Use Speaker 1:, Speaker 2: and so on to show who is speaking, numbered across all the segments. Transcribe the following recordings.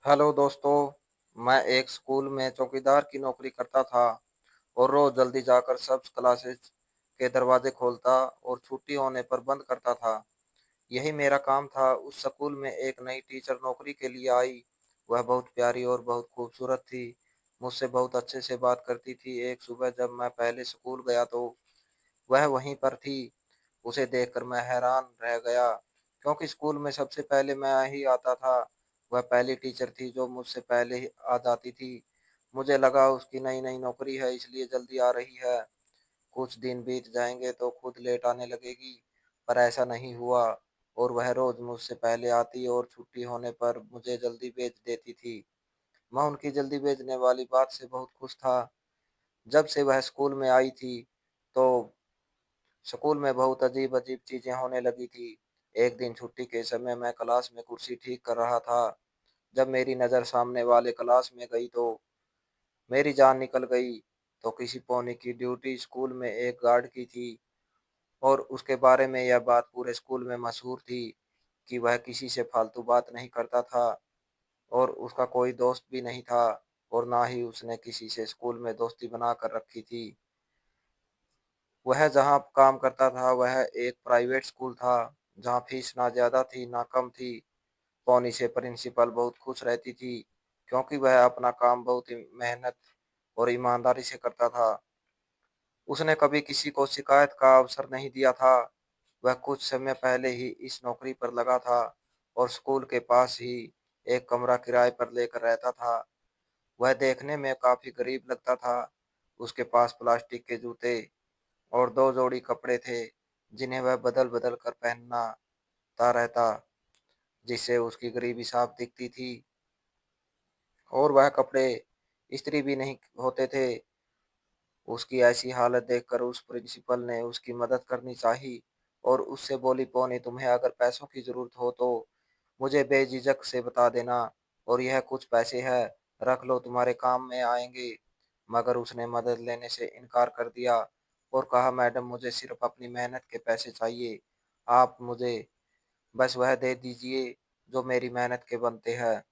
Speaker 1: Hello दोस्तों। मैं एक स्कूल में चौकीदार की नौकरी करता था और रोज जल्दी जाकर सब क्लासेस के दरवाजे खोलता और छुट्टी होने पर बंद करता था। यही मेरा काम था। उस स्कूल में एक नई टीचर नौकरी के लिए आई। वह बहुत प्यारी और बहुत खूबसूरत थी। मुझसे बहुत अच्छे से बात करती थी। एक सुबह जब मैं पहले स्कूल गया तो वह वहीं पर थी। उसे देखकर मैं हैरान रह गया, क्योंकि स्कूल में सबसे पहले मैं ही आता था। वह पहली टीचर थी जो मुझसे पहले ही आ जाती थी। मुझे लगा उसकी नई नई नौकरी है इसलिए जल्दी आ रही है। कुछ दिन बीत जाएंगे तो खुद लेट आने लगेगी, पर ऐसा नहीं हुआ और वह रोज मुझसे पहले आती और छुट्टी होने पर मुझे जल्दी भेज देती थी। मैं उनकी जल्दी भेजने वाली बात से बहुत खुश था। जब से वह स्कूल में आई थी तो स्कूल में बहुत अजीब अजीब चीजें होने लगी थी। एक दिन छुट्टी के समय मैं क्लास में कुर्सी ठीक कर रहा था। जब मेरी नज़र सामने वाले क्लास में गई तो मेरी जान निकल गई। तो किसी पौने की ड्यूटी स्कूल में एक गार्ड की थी और उसके बारे में यह बात पूरे स्कूल में मशहूर थी कि वह किसी से फालतू बात नहीं करता था और उसका कोई दोस्त भी नहीं था और ना ही उसने किसी से स्कूल में दोस्ती बना कर रखी थी। वह जहाँ काम करता था वह एक प्राइवेट स्कूल था, जहाँ फीस ना ज़्यादा थी ना कम थी। पौनी से प्रिंसिपल बहुत खुश रहती थी, क्योंकि वह अपना काम बहुत ही मेहनत और ईमानदारी से करता था। उसने कभी किसी को शिकायत का अवसर नहीं दिया था। वह कुछ समय पहले ही इस नौकरी पर लगा था और स्कूल के पास ही एक कमरा किराए पर लेकर रहता था। वह देखने में काफ़ी गरीब लगता था। उसके पास प्लास्टिक के जूते और दो जोड़ी कपड़े थे, जिन्हें वह बदल बदल कर पहनता रहता, जिससे उसकी गरीबी साफ दिखती थी। और वह कपड़े इस्त्री भी नहीं होते थे। उसकी ऐसी हालत देखकर उस प्रिंसिपल ने उसकी मदद करनी चाही और उससे बोली, पौनी तुम्हें अगर पैसों की जरूरत हो तो मुझे बेझिझक से बता देना, और यह कुछ पैसे है, रख लो, तुम्हारे काम में आएंगे। मगर उसने मदद लेने से इनकार कर दिया और कहा, मैडम मुझे सिर्फ अपनी मेहनत के पैसे चाहिए। आप मुझे बस वह दे दीजिए जो मेरी मेहनत के बनते हैं।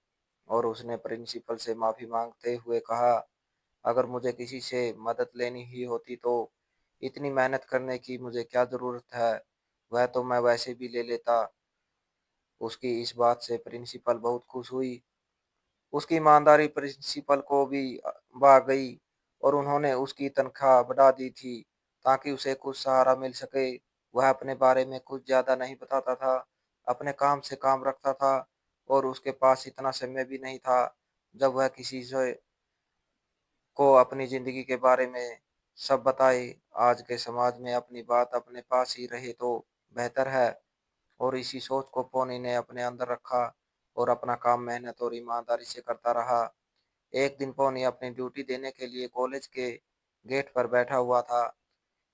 Speaker 1: और उसने प्रिंसिपल से माफ़ी मांगते हुए कहा, अगर मुझे किसी से मदद लेनी ही होती तो इतनी मेहनत करने की मुझे क्या ज़रूरत है, वह तो मैं वैसे भी ले लेता। उसकी इस बात से प्रिंसिपल बहुत खुश हुई। उसकी ईमानदारी प्रिंसिपल को भी भा गई और उन्होंने उसकी तनख्वाह बढ़ा दी थी ताकि उसे कुछ सहारा मिल सके। वह अपने बारे में कुछ ज़्यादा नहीं बताता था, अपने काम से काम रखता था और उसके पास इतना समय भी नहीं था जब वह किसी से को अपनी ज़िंदगी के बारे में सब बताए। आज के समाज में अपनी बात अपने पास ही रहे तो बेहतर है, और इसी सोच को पोनी ने अपने अंदर रखा और अपना काम मेहनत और ईमानदारी से करता रहा। एक दिन पोनी अपनी ड्यूटी देने के लिए कॉलेज के गेट पर बैठा हुआ था।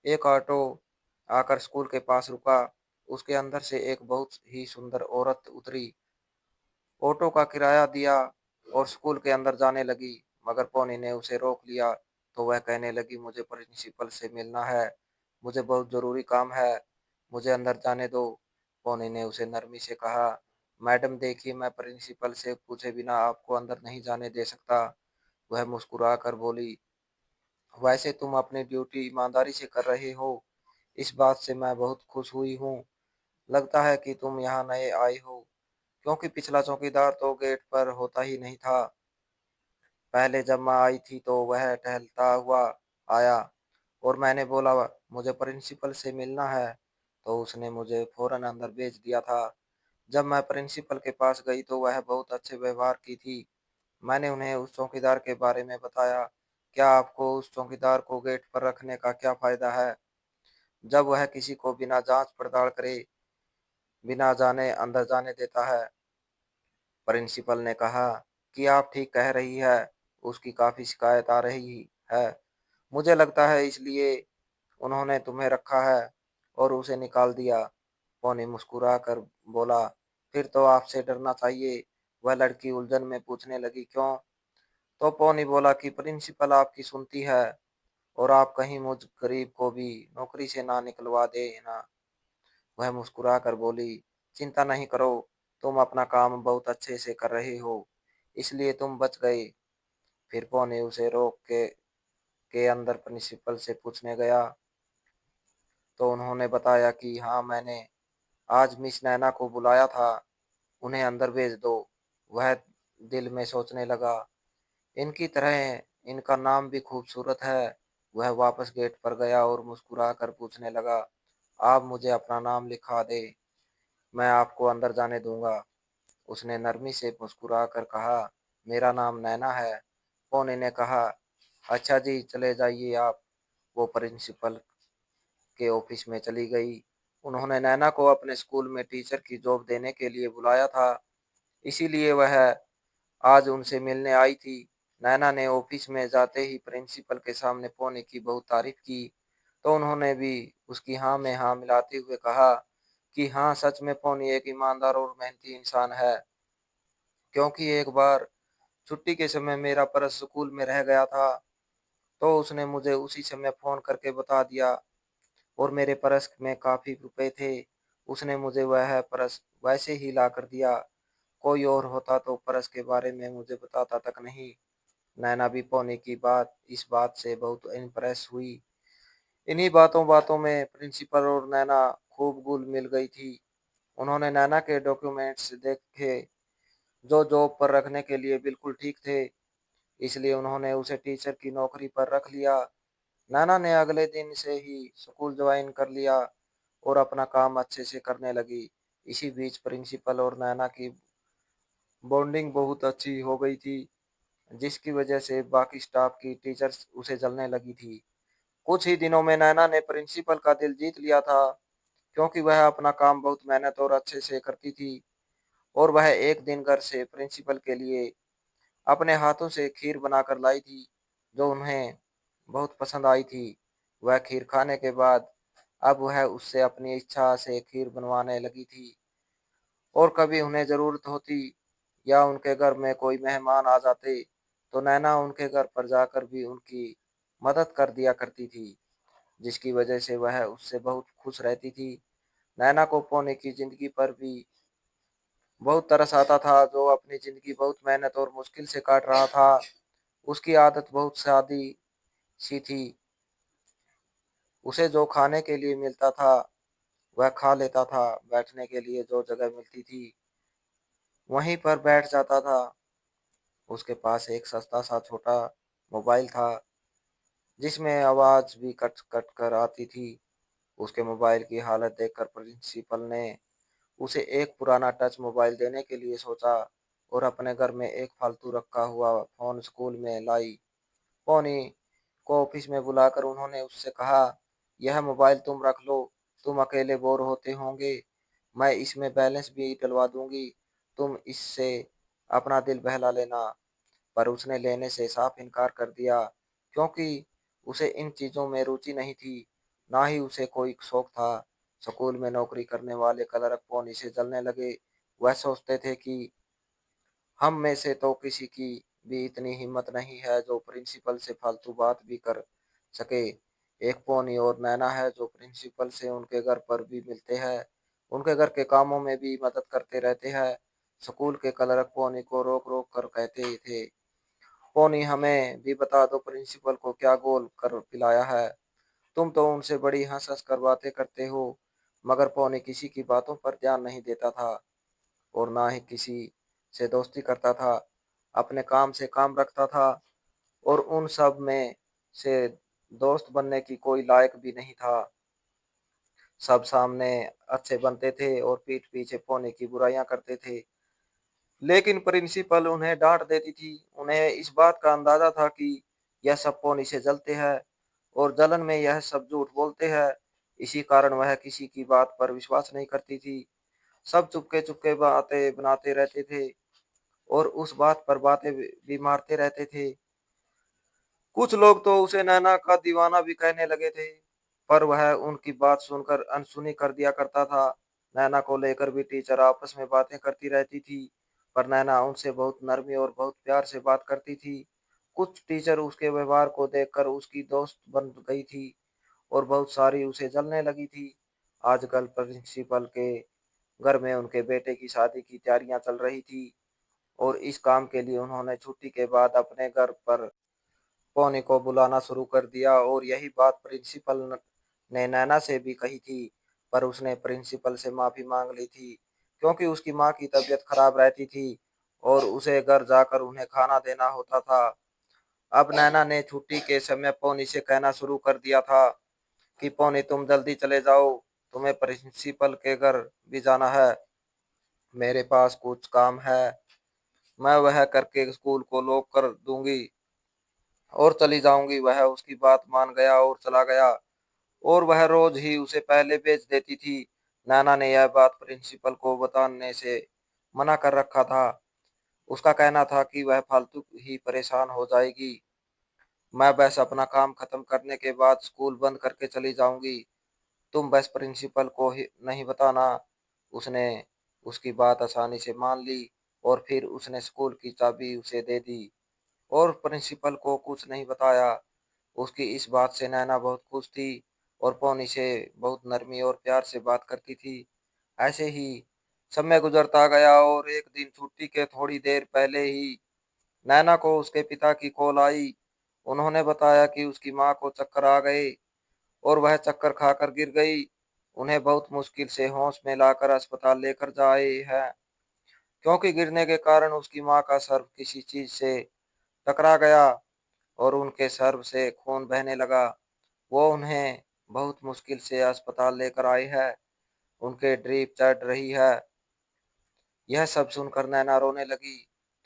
Speaker 1: एक ऑटो आकर स्कूल के पास रुका। उसके अंदर से एक बहुत ही सुंदर औरत उतरी, ऑटो का किराया दिया और स्कूल के अंदर जाने लगी। मगर पोनी ने उसे रोक लिया तो वह कहने लगी, मुझे प्रिंसिपल से मिलना है, मुझे बहुत ज़रूरी काम है, मुझे अंदर जाने दो। पोनी ने उसे नरमी से कहा, मैडम देखिए, मैं प्रिंसिपल से पूछे बिना आपको अंदर नहीं जाने दे सकता। वह मुस्कुरा कर बोली, वैसे तुम अपनी ड्यूटी ईमानदारी से कर रहे हो, इस बात से मैं बहुत खुश हुई हूँ। लगता है कि तुम यहाँ नए आए हो, क्योंकि पिछला चौकीदार तो गेट पर होता ही नहीं था। पहले जब मैं आई थी तो वह टहलता हुआ आया और मैंने बोला, मुझे प्रिंसिपल से मिलना है, तो उसने मुझे फौरन अंदर भेज दिया था। जब मैं प्रिंसिपल के पास गई तो वह बहुत अच्छे व्यवहार की थी। मैंने उन्हें उस चौकीदार के बारे में बताया। क्या आपको उस चौकीदार को गेट पर रखने का क्या फ़ायदा है, जब वह किसी को बिना जांच पड़ताल करे बिना जाने अंदर जाने देता है। प्रिंसिपल ने कहा कि आप ठीक कह रही है, उसकी काफ़ी शिकायत आ रही है, मुझे लगता है इसलिए उन्होंने तुम्हें रखा है और उसे निकाल दिया। पौनी मुस्कुरा कर बोला, फिर तो आपसे डरना चाहिए। वह लड़की उलझन में पूछने लगी, क्यों? तो पौनी बोला कि प्रिंसिपल आपकी सुनती है और आप कहीं मुझ गरीब को भी नौकरी से ना निकलवा देना। वह मुस्कुरा कर बोली, चिंता नहीं करो, तुम अपना काम बहुत अच्छे से कर रहे हो, इसलिए तुम बच गए। फिर पौनी उसे रोक के अंदर प्रिंसिपल से पूछने गया, तो उन्होंने बताया कि हाँ, मैंने आज मिस नैना को बुलाया था, उन्हें अंदर भेज दो। वह दिल में सोचने लगा, इनकी तरह इनका नाम भी खूबसूरत है। वह वापस गेट पर गया और मुस्कुरा कर पूछने लगा, आप मुझे अपना नाम लिखा दे, मैं आपको अंदर जाने दूंगा। उसने नरमी से मुस्कुरा कर कहा, मेरा नाम नैना है। पौनी ने कहा, अच्छा जी, चले जाइए आप। वो प्रिंसिपल के ऑफिस में चली गई। उन्होंने नैना को अपने स्कूल में टीचर की जॉब देने के लिए बुलाया था, इसीलिए वह आज उनसे मिलने आई थी। नैना ने ऑफिस में जाते ही प्रिंसिपल के सामने पौनी की बहुत तारीफ की, तो उन्होंने भी उसकी हाँ में हाँ मिलाते हुए कहा कि हाँ, सच में पौनी एक ईमानदार और मेहनती इंसान है, क्योंकि एक बार छुट्टी के समय मेरा पर्स स्कूल में रह गया था, तो उसने मुझे उसी समय फोन करके बता दिया और मेरे पर्स में काफी रुपए थे। उसने मुझे वह पर्स वैसे ही ला कर दिया। कोई और होता तो पर्स के बारे में मुझे बताता तक नहीं। नैना भी पौनी की इस बात से बहुत इम्प्रेस हुई। इन्हीं बातों बातों में प्रिंसिपल और नैना खूब घुल मिल गई थी। उन्होंने नैना के डॉक्यूमेंट्स देखे, जो जॉब पर रखने के लिए बिल्कुल ठीक थे, इसलिए उन्होंने उसे टीचर की नौकरी पर रख लिया। नैना ने अगले दिन से ही स्कूल ज्वाइन कर लिया और अपना काम अच्छे से करने लगी। इसी बीच प्रिंसिपल और नैना की बॉन्डिंग बहुत अच्छी हो गई थी, जिसकी वजह से बाकी स्टाफ की टीचर्स उसे जलने लगी थी। कुछ ही दिनों में नैना ने प्रिंसिपल का दिल जीत लिया था, क्योंकि वह अपना काम बहुत मेहनत और अच्छे से करती थी। और वह एक दिन घर से प्रिंसिपल के लिए अपने हाथों से खीर बनाकर लाई थी, जो उन्हें बहुत पसंद आई थी। वह खीर खाने के बाद अब वह उससे अपनी इच्छा से खीर बनवाने लगी थी, और कभी उन्हें जरूरत होती या उनके घर में कोई मेहमान आ जाते, तो नैना उनके घर पर जाकर भी उनकी मदद कर दिया करती थी, जिसकी वजह से वह उससे बहुत खुश रहती थी। नैना को पौने की जिंदगी पर भी बहुत तरस आता था, जो अपनी जिंदगी बहुत मेहनत और मुश्किल से काट रहा था। उसकी आदत बहुत सादी सी थी, उसे जो खाने के लिए मिलता था वह खा लेता था, बैठने के लिए जो जगह मिलती थी वहीं पर बैठ जाता था। उसके पास एक सस्ता सा छोटा मोबाइल था, जिसमें आवाज भी कट कट कर आती थी। उसके मोबाइल की हालत देखकर प्रिंसिपल ने उसे एक पुराना टच मोबाइल देने के लिए सोचा, और अपने घर में एक फालतू रखा हुआ फोन स्कूल में लाई। पौनी को ऑफिस में बुलाकर उन्होंने उससे कहा, यह मोबाइल तुम रख लो, तुम अकेले बोर होते होंगे, मैं इसमें बैलेंस भी डलवा दूंगी, तुम इससे अपना दिल बहला लेना। पर उसने लेने से साफ इनकार कर दिया, क्योंकि उसे इन चीजों में रुचि नहीं थी, ना ही उसे कोई शौक था। स्कूल में नौकरी करने वाले क्लर्क पौनी से जलने लगे। वह सोचते थे कि हम में से तो किसी की भी इतनी हिम्मत नहीं है जो प्रिंसिपल से फालतू बात भी कर सके। एक पौनी और नैना है जो प्रिंसिपल से उनके घर पर भी मिलते हैं, उनके घर के कामों में भी मदद करते रहते हैं। स्कूल के क्लर्क पौनी को रोक रोक कर कहते थे, पौनी, हमें भी बता दो प्रिंसिपल को क्या गोल कर पिलाया है, तुम तो उनसे बड़ी हंस हंस कर बातें करते हो। मगर पौनी किसी की बातों पर ध्यान नहीं देता था और ना ही किसी से दोस्ती करता था। अपने काम से काम रखता था और उन सब में से दोस्त बनने की कोई लायक भी नहीं था। सब सामने अच्छे बनते थे और पीठ पीछे पौने की बुराइयां करते थे। लेकिन प्रिंसिपल उन्हें डांट देती थी। उन्हें इस बात का अंदाजा था कि यह सब पौनी से जलते हैं और जलन में यह सब झूठ बोलते हैं। इसी कारण वह किसी की बात पर विश्वास नहीं करती थी। सब चुपके चुपके बातें बनाते रहते थे और उस बात पर बातें भी मारते रहते थे। कुछ लोग तो उसे नैना का दीवाना भी कहने लगे थे, पर वह उनकी बात सुनकर अनसुनी कर दिया करता था। नैना को लेकर भी टीचर आपस में बातें करती रहती थी, पर नैना उनसे बहुत नरमी और बहुत प्यार से बात करती थी। कुछ टीचर उसके व्यवहार को देखकर उसकी दोस्त बन गई थी और बहुत सारी उसे जलने लगी थी। आजकल प्रिंसिपल के घर में उनके बेटे की शादी की तैयारियां चल रही थी और इस काम के लिए उन्होंने छुट्टी के बाद अपने घर पर पोनी को बुलाना शुरू कर दिया और यही बात प्रिंसिपल ने नैना से भी कही थी, पर उसने प्रिंसिपल से माफी मांग ली थी क्योंकि उसकी माँ की तबीयत खराब रहती थी और उसे घर जाकर उन्हें खाना देना होता था। अब नैना ने छुट्टी के समय पोनी से कहना शुरू कर दिया था कि पोनी तुम जल्दी चले जाओ, तुम्हें प्रिंसिपल के घर भी जाना है, मेरे पास कुछ काम है, मैं वह करके स्कूल को लॉक कर दूंगी और चली जाऊंगी। वह उसकी बात मान गया और चला गया और वह रोज ही उसे पहले भेज देती थी। नैना ने यह बात प्रिंसिपल को बताने से मना कर रखा था। उसका कहना था कि वह फालतू ही परेशान हो जाएगी, मैं बस अपना काम खत्म करने के बाद स्कूल बंद करके चली जाऊंगी, तुम बस प्रिंसिपल को ही नहीं बताना। उसने उसकी बात आसानी से मान ली और फिर उसने स्कूल की चाबी उसे दे दी और प्रिंसिपल को कुछ नहीं बताया। उसकी इस बात से नैना बहुत खुश थी और पोनी से बहुत नरमी और प्यार से बात करती थी। ऐसे ही समय गुजरता गया और एक दिन छुट्टी के थोड़ी देर पहले ही नैना को उसके पिता की कॉल आई। उन्होंने बताया कि उसकी माँ को चक्कर आ गए और वह चक्कर खाकर गिर गई। उन्हें बहुत मुश्किल से होश में लाकर अस्पताल लेकर जाए हैं क्योंकि गिरने के कारण उसकी माँ का सर किसी चीज से टकरा गया और उनके सर से खून बहने लगा। वो उन्हें बहुत मुश्किल से अस्पताल लेकर आए हैं, उनके ड्रिप चढ़ रही है। यह सब सुनकर नैना रोने लगी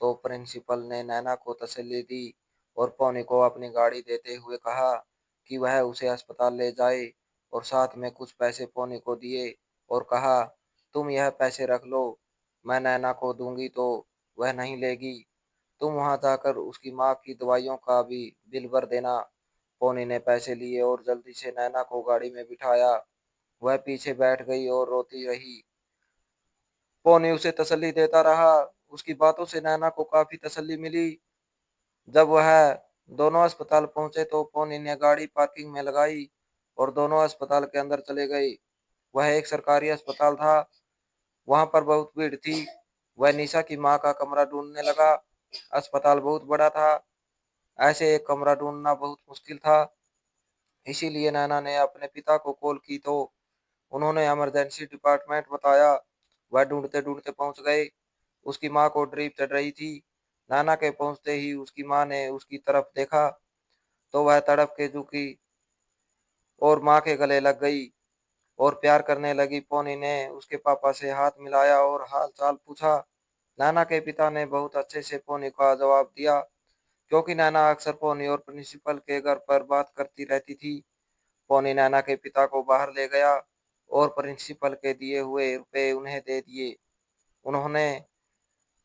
Speaker 1: तो प्रिंसिपल ने नैना को तसल्ली दी और पौनी को अपनी गाड़ी देते हुए कहा कि वह उसे अस्पताल ले जाए और साथ में कुछ पैसे पौनी को दिए और कहा तुम यह पैसे रख लो, मैं नैना को दूंगी तो वह नहीं लेगी, तुम वहां जाकर उसकी माँ की दवाइयों का भी बिल भर देना। पौनी ने पैसे लिए और जल्दी से नैना को गाड़ी में बिठाया। वह पीछे बैठ गई और रोती रही। पौनी उसे तसल्ली देता रहा। उसकी बातों से नैना को काफी तसल्ली मिली। जब वह दोनों अस्पताल पहुंचे तो पौनी ने गाड़ी पार्किंग में लगाई और दोनों अस्पताल के अंदर चले गए। वह एक सरकारी अस्पताल था, वहां पर बहुत भीड़ थी। वह निशा की माँ का कमरा ढूंढने लगा। अस्पताल बहुत बड़ा था, ऐसे एक कमरा ढूंढना बहुत मुश्किल था। इसीलिए नैना ने अपने पिता को कॉल की तो उन्होंने इमरजेंसी डिपार्टमेंट बताया। वह ढूंढते ढूंढते पहुंच गए। उसकी माँ को ड्रिप चढ़ रही थी। नाना के पहुंचते ही उसकी माँ ने उसकी तरफ देखा तो वह तड़प के झुकी और माँ के गले लग गई और प्यार करने लगी। पोनी ने उसके पापा से हाथ मिलाया और हाल चाल पूछा। नाना के पिता ने बहुत अच्छे से पोनी का जवाब दिया क्योंकि नाना अक्सर पोनी और प्रिंसिपल के घर पर बात करती रहती थी। पोनी नाना के पिता को बाहर ले गया और प्रिंसिपल के दिए हुए रुपए उन्हें दे दिए। उन्होंने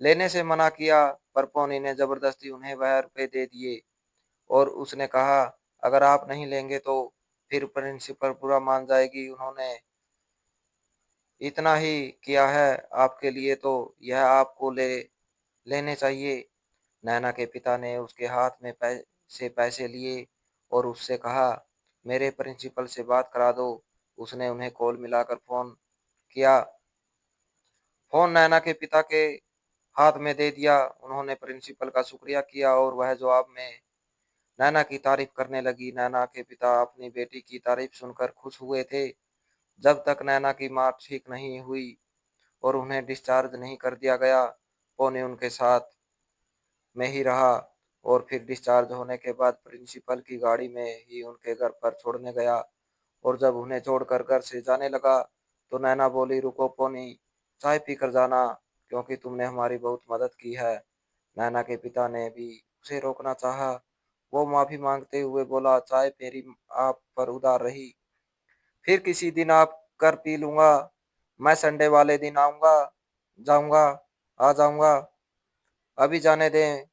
Speaker 1: लेने से मना किया पर पोनी ने जबरदस्ती उन्हें वह रुपए दे दिए और उसने कहा अगर आप नहीं लेंगे तो फिर प्रिंसिपल बुरा मान जाएगी, उन्होंने इतना ही किया है आपके लिए तो यह आपको लेने चाहिए। नैना के पिता ने उसके हाथ में पैसे लिए और उससे कहा मेरे प्रिंसिपल से बात करा दो। उसने उन्हें कॉल मिलाकर फोन किया। फोन नैना के पिता के हाथ में दे दिया। उन्होंने प्रिंसिपल का शुक्रिया किया और वह जवाब में नैना की तारीफ करने लगी। नैना के पिता अपनी बेटी की तारीफ सुनकर खुश हुए थे। जब तक नैना की मां ठीक नहीं हुई और उन्हें डिस्चार्ज नहीं कर दिया गया, पोनी उनके साथ में ही रहा और फिर डिस्चार्ज होने के बाद प्रिंसिपल की गाड़ी में ही उनके घर पर छोड़ने गया और जब उन्हें छोड़कर घर से जाने लगा तो नैना बोली रुको पोनी, चाय पीकर जाना क्योंकि तुमने हमारी बहुत मदद की है। नैना के पिता ने भी उसे रोकना चाहा। वो माफी मांगते हुए बोला चाय मेरी आप पर उधार रही, फिर किसी दिन आप कर पी लूंगा, मैं संडे वाले दिन आऊंगा, जाऊंगा, आ जाऊंगा, अभी जाने दें,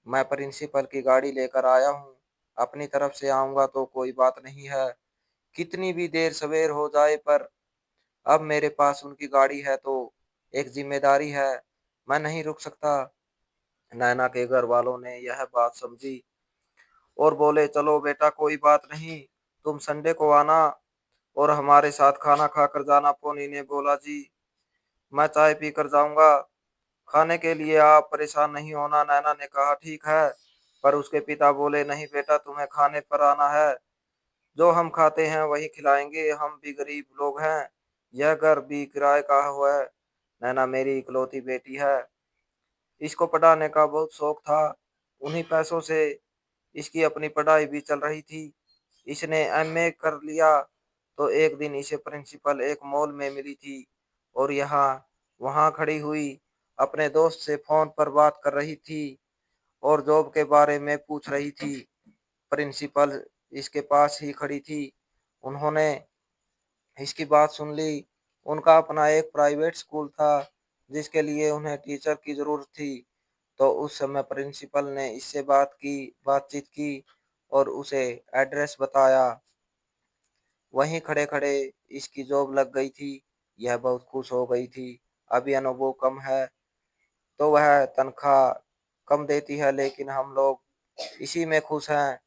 Speaker 1: मैं प्रिंसिपल की गाड़ी लेकर आया हूँ, अपनी तरफ से आऊंगा तो कोई बात नहीं है, कितनी भी देर सवेर हो जाए पर अब मेरे पास उनकी गाड़ी है तो एक जिम्मेदारी है, मैं नहीं रुक सकता। नैना के घर वालों ने यह बात समझी और बोले चलो बेटा कोई बात नहीं, तुम संडे को आना और हमारे साथ खाना खाकर जाना। पोनी ने बोला जी मैं चाय पीकर जाऊंगा, खाने के लिए आप परेशान नहीं होना। नैना ने कहा, ठीक है। पर उसके पिता बोले, नहीं बेटा, तुम्हें खाने पर आना है। जो हम खाते हैं वही खिलाएंगे, हम भी गरीब लोग हैं। यह घर भी किराए का हुआ है। नैना मेरी इकलौती बेटी है। इसको पढ़ाने का बहुत शौक था। उन्हीं पैसों से इसकी अपनी पढ़ाई भी चल रही थी। इसने एमए कर लिया तो एक दिन इसे प्रिंसिपल एक मॉल में मिली थी और यहाँ वहाँ खड़ी हुई अपने दोस्त से फोन पर बात कर रही थी और जॉब के बारे में पूछ रही थी। प्रिंसिपल इसके पास ही खड़ी थी। उन्होंने इसकी बात सुन ली। उनका अपना एक प्राइवेट स्कूल था जिसके लिए उन्हें टीचर की जरूरत थी। तो उस समय प्रिंसिपल ने इससे बातचीत की और उसे एड्रेस बताया। वहीं खड़े खड़े इसकी जॉब लग गई थी। यह बहुत खुश हो गई थी। अभी अनुभव कम है तो वह तनख्वाह कम देती है, लेकिन हम लोग इसी में खुश हैं।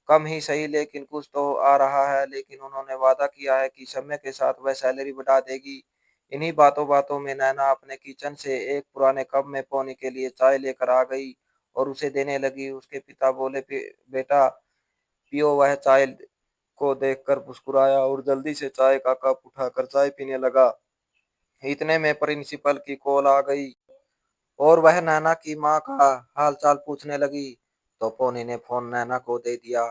Speaker 1: कम ही सही, लेकिन कुछ तो आ रहा है। लेकिन उन्होंने वादा किया है कि समय के साथ वह सैलरी बढ़ा देगी। इन्हीं बातों बातों में नैना अपने किचन से एक पुराने कप में पौनी के लिए चाय लेकर आ गई और उसे देने लगी। उसके पिता बोले, बेटा पियो।" वह चाय को देखकर मुस्कुराया और जल्दी से चाय का कप उठाकर चाय पीने लगा। इतने में प्रिंसिपल की कॉल आ गई और वह नैना की माँ का हाल चाल पूछने लगी। तो पोनी ने फोन नैना को दे दिया।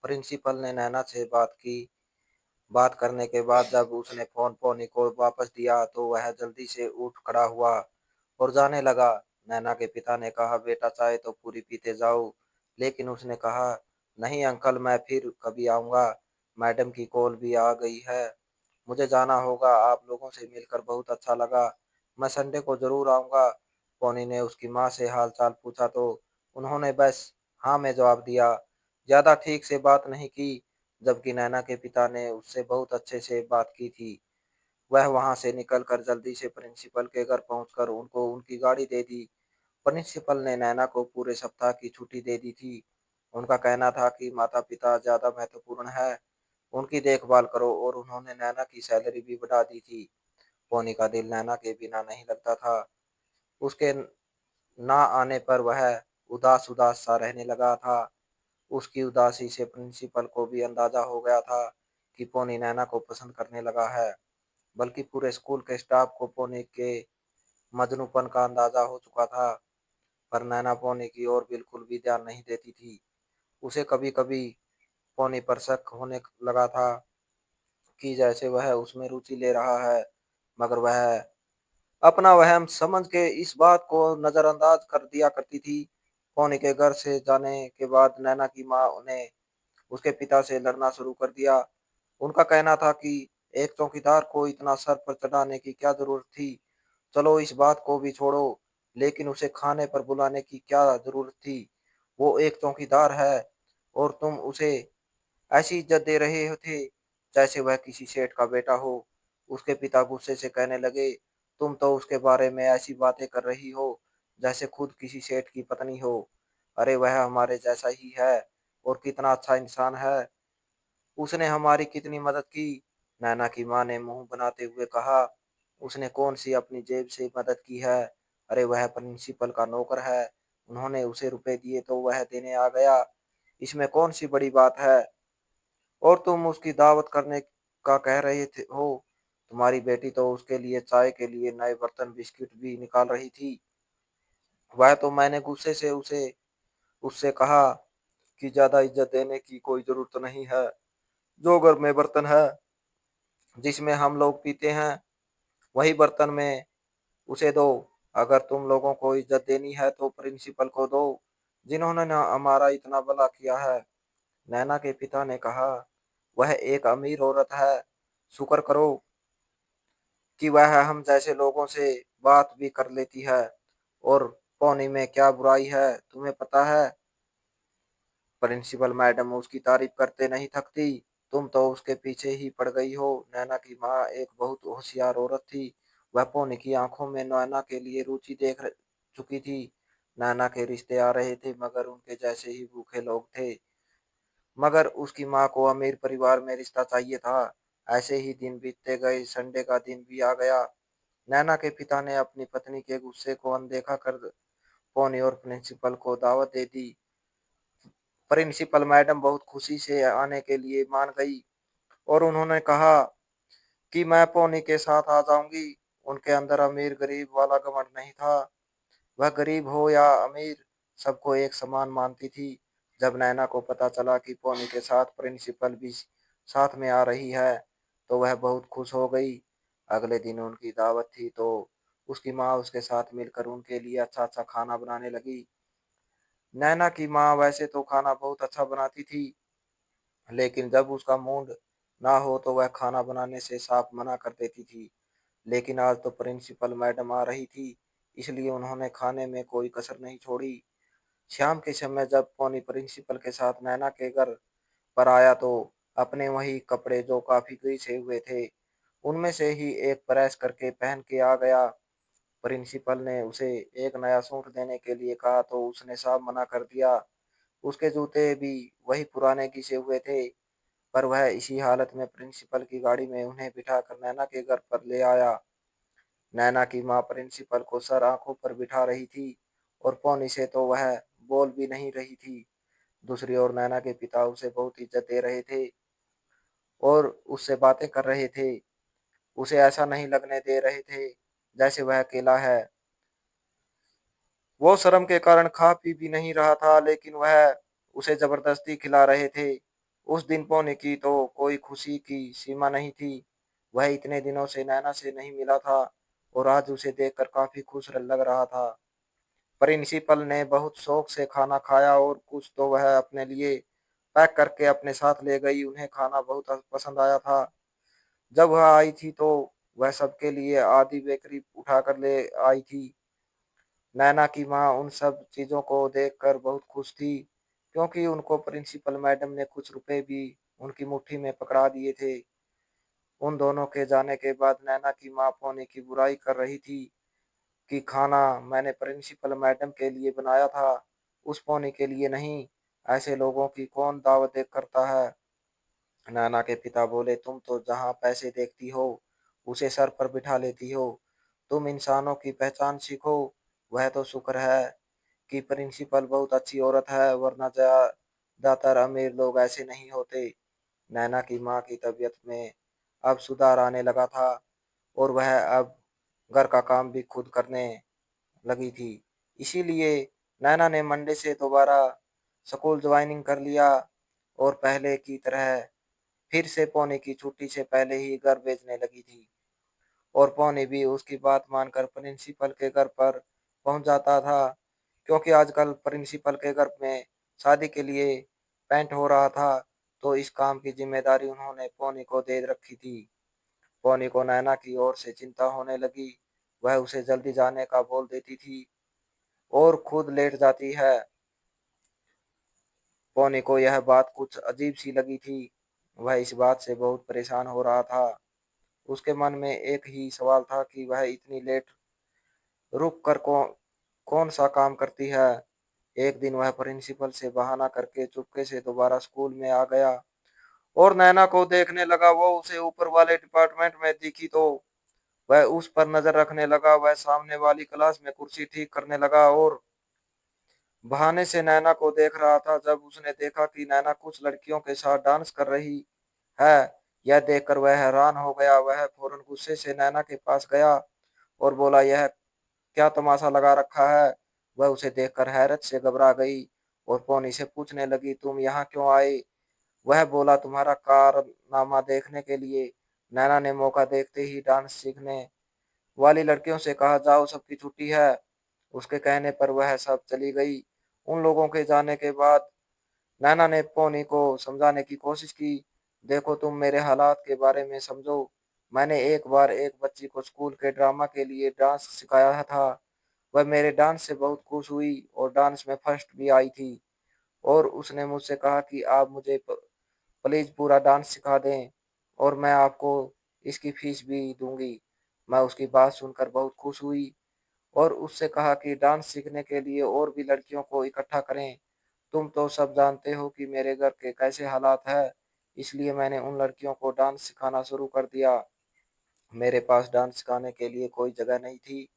Speaker 1: प्रिंसिपल ने नैना से बात की। बात करने के बाद जब उसने फोन पोनी को वापस दिया तो वह जल्दी से उठ खड़ा हुआ और जाने लगा। नैना के पिता ने कहा, बेटा चाय तो पूरी पीते जाओ। लेकिन उसने कहा, नहीं अंकल, मैं फिर कभी आऊंगा। मैडम की कॉल भी आ गई है, मुझे जाना होगा। आप लोगों से मिलकर बहुत अच्छा लगा। मैं संडे को जरूर आऊंगा। पोनी ने उसकी माँ से हाल चाल पूछा तो उन्होंने बस हाँ में जवाब दिया। ज्यादा ठीक से बात नहीं की। जबकि नैना के पिता ने उससे बहुत अच्छे से बात की थी। वह वहां से निकलकर जल्दी से प्रिंसिपल के घर पहुंचकर उनको उनकी गाड़ी दे दी। प्रिंसिपल ने नैना को पूरे सप्ताह की छुट्टी दे दी थी। उनका कहना था कि माता पिता ज्यादा महत्वपूर्ण है, उनकी देखभाल करो। और उन्होंने नैना की सैलरी भी बढ़ा दी थी। पोनी का दिल नैना के बिना नहीं लगता था। उसके ना आने पर वह उदास उदास सा रहने लगा था। उसकी उदासी से प्रिंसिपल को भी अंदाजा हो गया था कि पोनी नैना को पसंद करने लगा है। बल्कि पूरे स्कूल के स्टाफ को पोनी के मजनूपन का अंदाजा हो चुका था। पर नैना पोनी की ओर बिल्कुल भी ध्यान नहीं देती थी। उसे कभी कभी पोनी पर शक होने लगा था कि जैसे वह उसमें रुचि ले रहा है। मगर वह अपना वहम समझ के इस बात को नजरअंदाज कर दिया करती थी। पोनी के घर से जाने के बाद नैना की माँ ने उसके पिता से लड़ना शुरू कर दिया। उनका कहना था कि एक चौकीदार को इतना सर पर चढ़ाने की क्या जरूरत थी। चलो इस बात को भी छोड़ो, लेकिन उसे खाने पर बुलाने की क्या जरूरत थी। वो एक चौकीदार है और तुम उसे ऐसी इज्जत दे रहे थे जैसे वह किसी सेठ का बेटा हो। उसके पिता गुस्से से कहने लगे, तुम तो उसके बारे में ऐसी बातें कर रही हो जैसे खुद किसी सेठ की पत्नी हो। अरे वह हमारे जैसा ही है और कितना अच्छा इंसान है। उसने हमारी कितनी मदद की। नैना की माँ ने मुंह बनाते हुए कहा, उसने कौन सी अपनी जेब से मदद की है। अरे वह प्रिंसिपल का नौकर है। उन्होंने उसे रुपए दिए तो वह देने आ गया। इसमें कौन सी बड़ी बात है। और तुम उसकी दावत करने का कह रहे थे हो। तुम्हारी बेटी तो उसके लिए चाय के लिए नए बर्तन बिस्किट भी निकाल रही थी। वह तो मैंने गुस्से से उसे उससे कहा कि ज्यादा इज्जत देने की कोई जरूरत नहीं है। जो घर में बर्तन है जिसमें हम लोग पीते हैं वही बर्तन में उसे दो। अगर तुम लोगों को इज्जत देनी है तो प्रिंसिपल को दो, जिन्होंने ना हमारा इतना भला किया है। नैना के पिता ने कहा, वह एक अमीर औरत है। शुक्र करो कि वह हम जैसे लोगों से बात भी कर लेती है। और पौनी में क्या बुराई है, तुम्हें पता है। प्रिंसिपल मैडम उसकी तारीफ करते नहीं थकती। तुम तो उसके पीछे ही पड़ गई हो। नैना की माँ एक बहुत होशियार औरत थी। वह पौनी की आंखों में नैना के लिए रुचि चुकी थी। नैना के रिश्ते आ रहे थे मगर उनके जैसे ही भूखे लोग थे। मगर उसकी माँ को अमीर परिवार में रिश्ता चाहिए था। ऐसे ही दिन बीतते गए। संडे का दिन भी आ गया। नैना के पिता ने अपनी पत्नी के गुस्से को अनदेखा कर पोनी और प्रिंसिपल को दावत दे दी। प्रिंसिपल मैडम बहुत खुशी से आने के लिए मान गई और उन्होंने कहा कि मैं पोनी के साथ आ जाऊंगी। उनके अंदर अमीर गरीब वाला घमंड नहीं था। वह गरीब हो या अमीर, सबको एक समान मानती थी। जब नैना को पता चला कि पोनी के साथ प्रिंसिपल भी साथ में आ रही है, तो वह बहुत खुश हो गई। अगले दिन उनकी दावत थी, तो उसकी माँ उसके साथ मिलकर उनके लिए अच्छा अच्छा खाना बनाने लगी। नैना की माँ वैसे तो खाना बहुत अच्छा बनाती थी, लेकिन जब उसका मूड ना हो तो वह खाना बनाने से साफ मना कर देती थी। लेकिन आज तो प्रिंसिपल मैडम आ रही थी, इसलिए उन्होंने खाने में कोई कसर नहीं छोड़ी। शाम के समय जब पोनी प्रिंसिपल के साथ नैना के घर पर आया, तो अपने वही कपड़े जो काफी घिसे हुए थे, उनमें से ही एक प्रेस करके पहन के आ गया। प्रिंसिपल ने उसे एक नया सूट देने के लिए कहा, तो उसने साफ मना कर दिया। उसके जूते भी वही पुराने घिसे हुए थे, पर वह इसी हालत में प्रिंसिपल की गाड़ी में उन्हें बिठाकर नैना के घर पर ले आया। नैना की माँ प्रिंसिपल को सर आंखों पर बिठा रही थी और पौनी से तो वह बोल भी नहीं रही थी। दूसरी ओर नैना के पिता उसे बहुत इज्जत दे रहे थे और उससे बातें कर रहे थे। उसे ऐसा नहीं लगने दे रहे थे जैसे वह अकेला है। वो शर्म के कारण खा पी भी नहीं रहा था, लेकिन वह उसे जबरदस्ती खिला रहे थे। उस दिन पौने की तो कोई खुशी की सीमा नहीं थी। वह इतने दिनों से नैना से नहीं मिला था और आज उसे देखकर काफी खुश लग रहा था। प्रिंसिपल ने बहुत शौक से खाना खाया और कुछ तो वह अपने लिए पैक करके अपने साथ ले गई। उन्हें खाना बहुत पसंद आया था। जब वह आई थी, तो वह सबके लिए आधी बेकरी उठाकर ले आई थी। नैना की माँ उन सब चीजों को देखकर बहुत खुश थी, क्योंकि उनको प्रिंसिपल मैडम ने कुछ रुपए भी उनकी मुट्ठी में पकड़ा दिए थे। उन दोनों के जाने के बाद नैना की माँ पौने की बुराई कर रही थी कि खाना मैंने प्रिंसिपल मैडम के लिए बनाया था, उस पौने के लिए नहीं। ऐसे लोगों की कौन दावत करता है। नाना के पिता बोले, तुम तो जहाँ पैसे देखती हो उसे सर पर बिठा लेती हो। तुम इंसानों की पहचान सीखो। वह तो शुक्र है कि प्रिंसिपल बहुत अच्छी औरत है, वरना ज्यादातर अमीर लोग ऐसे नहीं होते। नैना की माँ की तबीयत में अब सुधार आने लगा था और वह अब घर का काम भी खुद करने लगी थी। इसीलिए नैना ने मंडे से दोबारा स्कूल ज्वाइनिंग कर लिया और पहले की तरह फिर से पौने की छुट्टी से पहले ही घर भेजने लगी थी। और पौने भी उसकी बात मानकर प्रिंसिपल के घर पर पहुंच जाता था, क्योंकि आजकल प्रिंसिपल के घर में शादी के लिए पेंट हो रहा था, तो इस काम की जिम्मेदारी उन्होंने पौनी को दे रखी थी। पौनी को नैना की ओर से चिंता होने लगी। वह उसे जल्दी जाने का बोल देती थी और खुद लेट जाती है। पौनी को यह बात कुछ अजीब सी लगी थी। वह इस बात से बहुत परेशान हो रहा था। उसके मन में एक ही सवाल था कि वह इतनी लेट रुक कर कौन सा काम करती है। एक दिन वह प्रिंसिपल से बहाना करके चुपके से दोबारा स्कूल में आ गया और नैना को देखने लगा। वो उसे ऊपर वाले डिपार्टमेंट में दिखी, तो वह उस पर नजर रखने लगा। वह सामने वाली क्लास में कुर्सी ठीक करने लगा और बहाने से नैना को देख रहा था। जब उसने देखा कि नैना कुछ लड़कियों के साथ डांस कर रही है, यह देखकर वह हैरान हो गया। वह फौरन गुस्से से नैना के पास गया और बोला, यह क्या तमाशा लगा रखा है। वह उसे देखकर हैरत से घबरा गई और पौनी से पूछने लगी, तुम यहाँ क्यों आए। वह बोला, तुम्हारा कारनामा देखने के लिए। नैना ने मौका देखते ही डांस सीखने वाली लड़कियों से कहा, जाओ सबकी छुट्टी है। उसके कहने पर वह सब चली गई। उन लोगों के जाने के बाद नैना ने पोनी को समझाने की कोशिश की, देखो तुम मेरे हालात के बारे में समझो। मैंने एक बार एक बच्ची को स्कूल के ड्रामा के लिए डांस सिखाया था। वह मेरे डांस से बहुत खुश हुई और डांस में फर्स्ट भी आई थी। और उसने मुझसे कहा कि आप मुझे प्लीज पूरा डांस सिखा दें और मैं आपको इसकी फीस भी दूंगी। मैं उसकी बात सुनकर बहुत खुश हुई और उससे कहा कि डांस सीखने के लिए और भी लड़कियों को इकट्ठा करें। तुम तो सब जानते हो कि मेरे घर के कैसे हालात हैं, इसलिए मैंने उन लड़कियों को डांस सिखाना शुरू कर दिया। मेरे पास डांस सिखाने के लिए कोई जगह नहीं थी,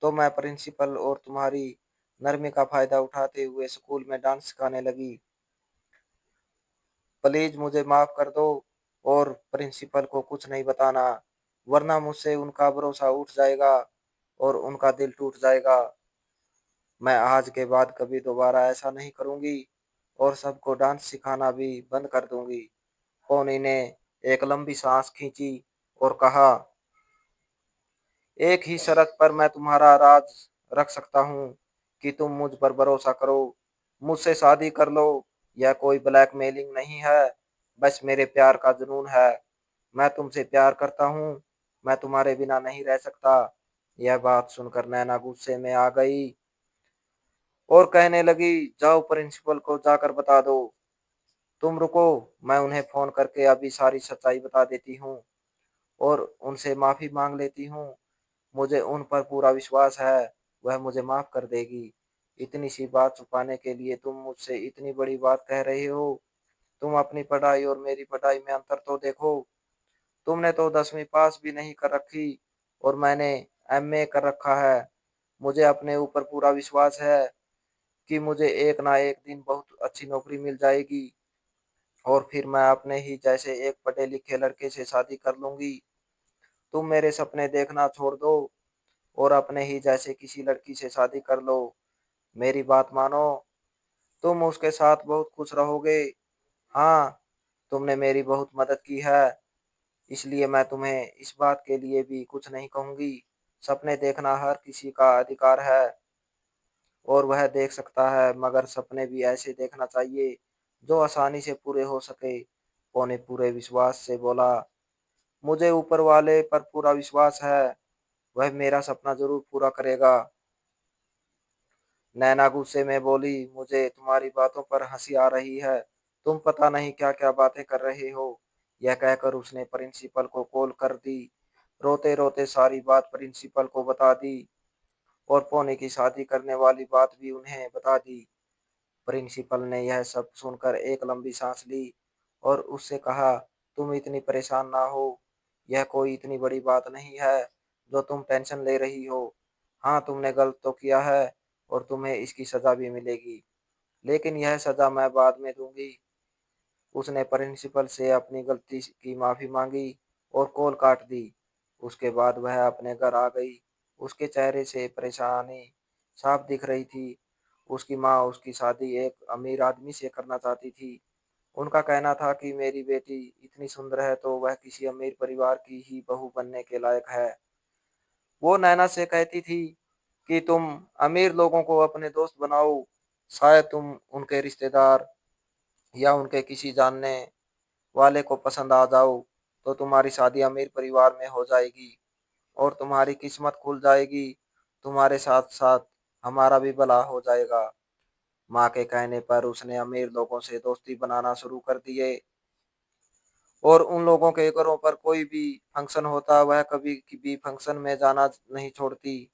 Speaker 1: तो मैं प्रिंसिपल और तुम्हारी नरमी का फायदा उठाते हुए स्कूल में डांस सिखाने लगी। प्लीज मुझे माफ कर दो और प्रिंसिपल को कुछ नहीं बताना, वरना मुझसे उनका भरोसा उठ जाएगा और उनका दिल टूट जाएगा। मैं आज के बाद कभी दोबारा ऐसा नहीं करूंगी और सबको डांस सिखाना भी बंद कर दूंगी। पोनी ने एक लंबी सांस खींची और कहा, एक ही शर्त पर मैं तुम्हारा राज रख सकता हूँ कि तुम मुझ पर भरोसा करो, मुझसे शादी कर लो। यह कोई ब्लैकमेलिंग नहीं है, बस मेरे प्यार का जुनून है। मैं तुमसे प्यार करता हूँ, मैं तुम्हारे बिना नहीं रह सकता। यह बात सुनकर नैना गुस्से में आ गई और कहने लगी, जाओ प्रिंसिपल को जाकर बता दो। तुम रुको, मैं उन्हें फोन करके अभी सारी सच्चाई बता देती हूँ और उनसे माफी मांग लेती हूँ। मुझे उन पर पूरा विश्वास है, वह मुझे माफ कर देगी। इतनी सी बात छुपाने के लिए तुम मुझसे इतनी बड़ी बात कह रहे हो। तुम अपनी पढ़ाई और मेरी पढ़ाई में अंतर तो देखो। तुमने तो 10वीं पास भी नहीं कर रखी और मैंने एमए कर रखा है। मुझे अपने ऊपर पूरा विश्वास है कि मुझे एक ना एक दिन बहुत अच्छी नौकरी मिल जाएगी और फिर मैं अपने ही जैसे एक पढ़े लिखे लड़के से शादी कर लूंगी। तुम मेरे सपने देखना छोड़ दो और अपने ही जैसे किसी लड़की से शादी कर लो। मेरी बात मानो, तुम उसके साथ बहुत खुश रहोगे। हाँ, तुमने मेरी बहुत मदद की है, इसलिए मैं तुम्हें इस बात के लिए भी कुछ नहीं कहूंगी। सपने देखना हर किसी का अधिकार है और वह देख सकता है, मगर सपने भी ऐसे देखना चाहिए जो आसानी से पूरे हो सके। पौने पूरे विश्वास से बोला, मुझे ऊपर वाले पर पूरा विश्वास है, वह मेरा सपना जरूर पूरा करेगा। नैना गुस्से में बोली, मुझे तुम्हारी बातों पर हंसी आ रही है, तुम पता नहीं क्या क्या बातें कर रहे हो। यह कहकर उसने प्रिंसिपल को कॉल कर दी। रोते रोते सारी बात प्रिंसिपल को बता दी और पौने की शादी करने वाली बात भी उन्हें बता दी। प्रिंसिपल ने यह सब सुनकर एक लंबी सांस ली और उससे कहा, तुम इतनी परेशान ना हो, यह कोई इतनी बड़ी बात नहीं है जो तुम टेंशन ले रही हो। हाँ, तुमने गलत तो किया है और तुम्हें इसकी सजा भी मिलेगी, लेकिन यह सजा मैं बाद में दूंगी। उसने प्रिंसिपल से अपनी गलती की माफी मांगी और कॉल काट दी। उसके बाद वह अपने घर आ गई। उसके चेहरे से परेशानी साफ दिख रही थी। उसकी माँ उसकी शादी एक अमीर आदमी से करना चाहती थी। उनका कहना था कि मेरी बेटी इतनी सुंदर है तो वह किसी अमीर परिवार की ही बहू बनने के लायक है। वो नैना से कहती थी कि तुम अमीर लोगों को अपने दोस्त बनाओ, शायद तुम उनके रिश्तेदार या उनके किसी जानने वाले को पसंद आ जाओ तो तुम्हारी शादी अमीर परिवार में हो जाएगी और तुम्हारी किस्मत खुल जाएगी। तुम्हारे साथ साथ हमारा भी भला हो जाएगा। माँ के कहने पर उसने अमीर लोगों से दोस्ती बनाना शुरू कर दिए और उन लोगों के घरों पर कोई भी फंक्शन होता वह कभी भी फंक्शन में जाना नहीं छोड़ती।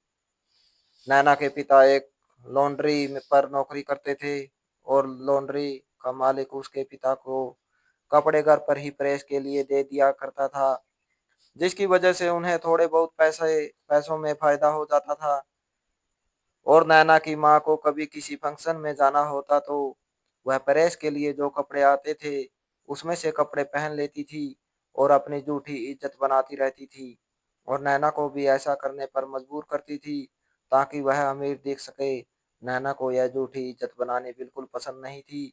Speaker 1: नैना के पिता एक लॉन्ड्री पर नौकरी करते थे और लॉन्ड्री का मालिक उसके पिता को कपड़े घर पर ही प्रेस के लिए दे दिया करता था, जिसकी वजह से उन्हें थोड़े बहुत पैसों में फायदा हो जाता था। और नैना की माँ को कभी किसी फंक्शन में जाना होता तो वह प्रेस के लिए जो कपड़े आते थे उसमें से कपड़े पहन लेती थी और अपनी झूठी इज्जत बनाती रहती थी और नैना को भी ऐसा करने पर मजबूर करती थी ताकि वह अमीर दिख सके। नैना को यह झूठी इज्जत बनानी बिल्कुल पसंद नहीं थी।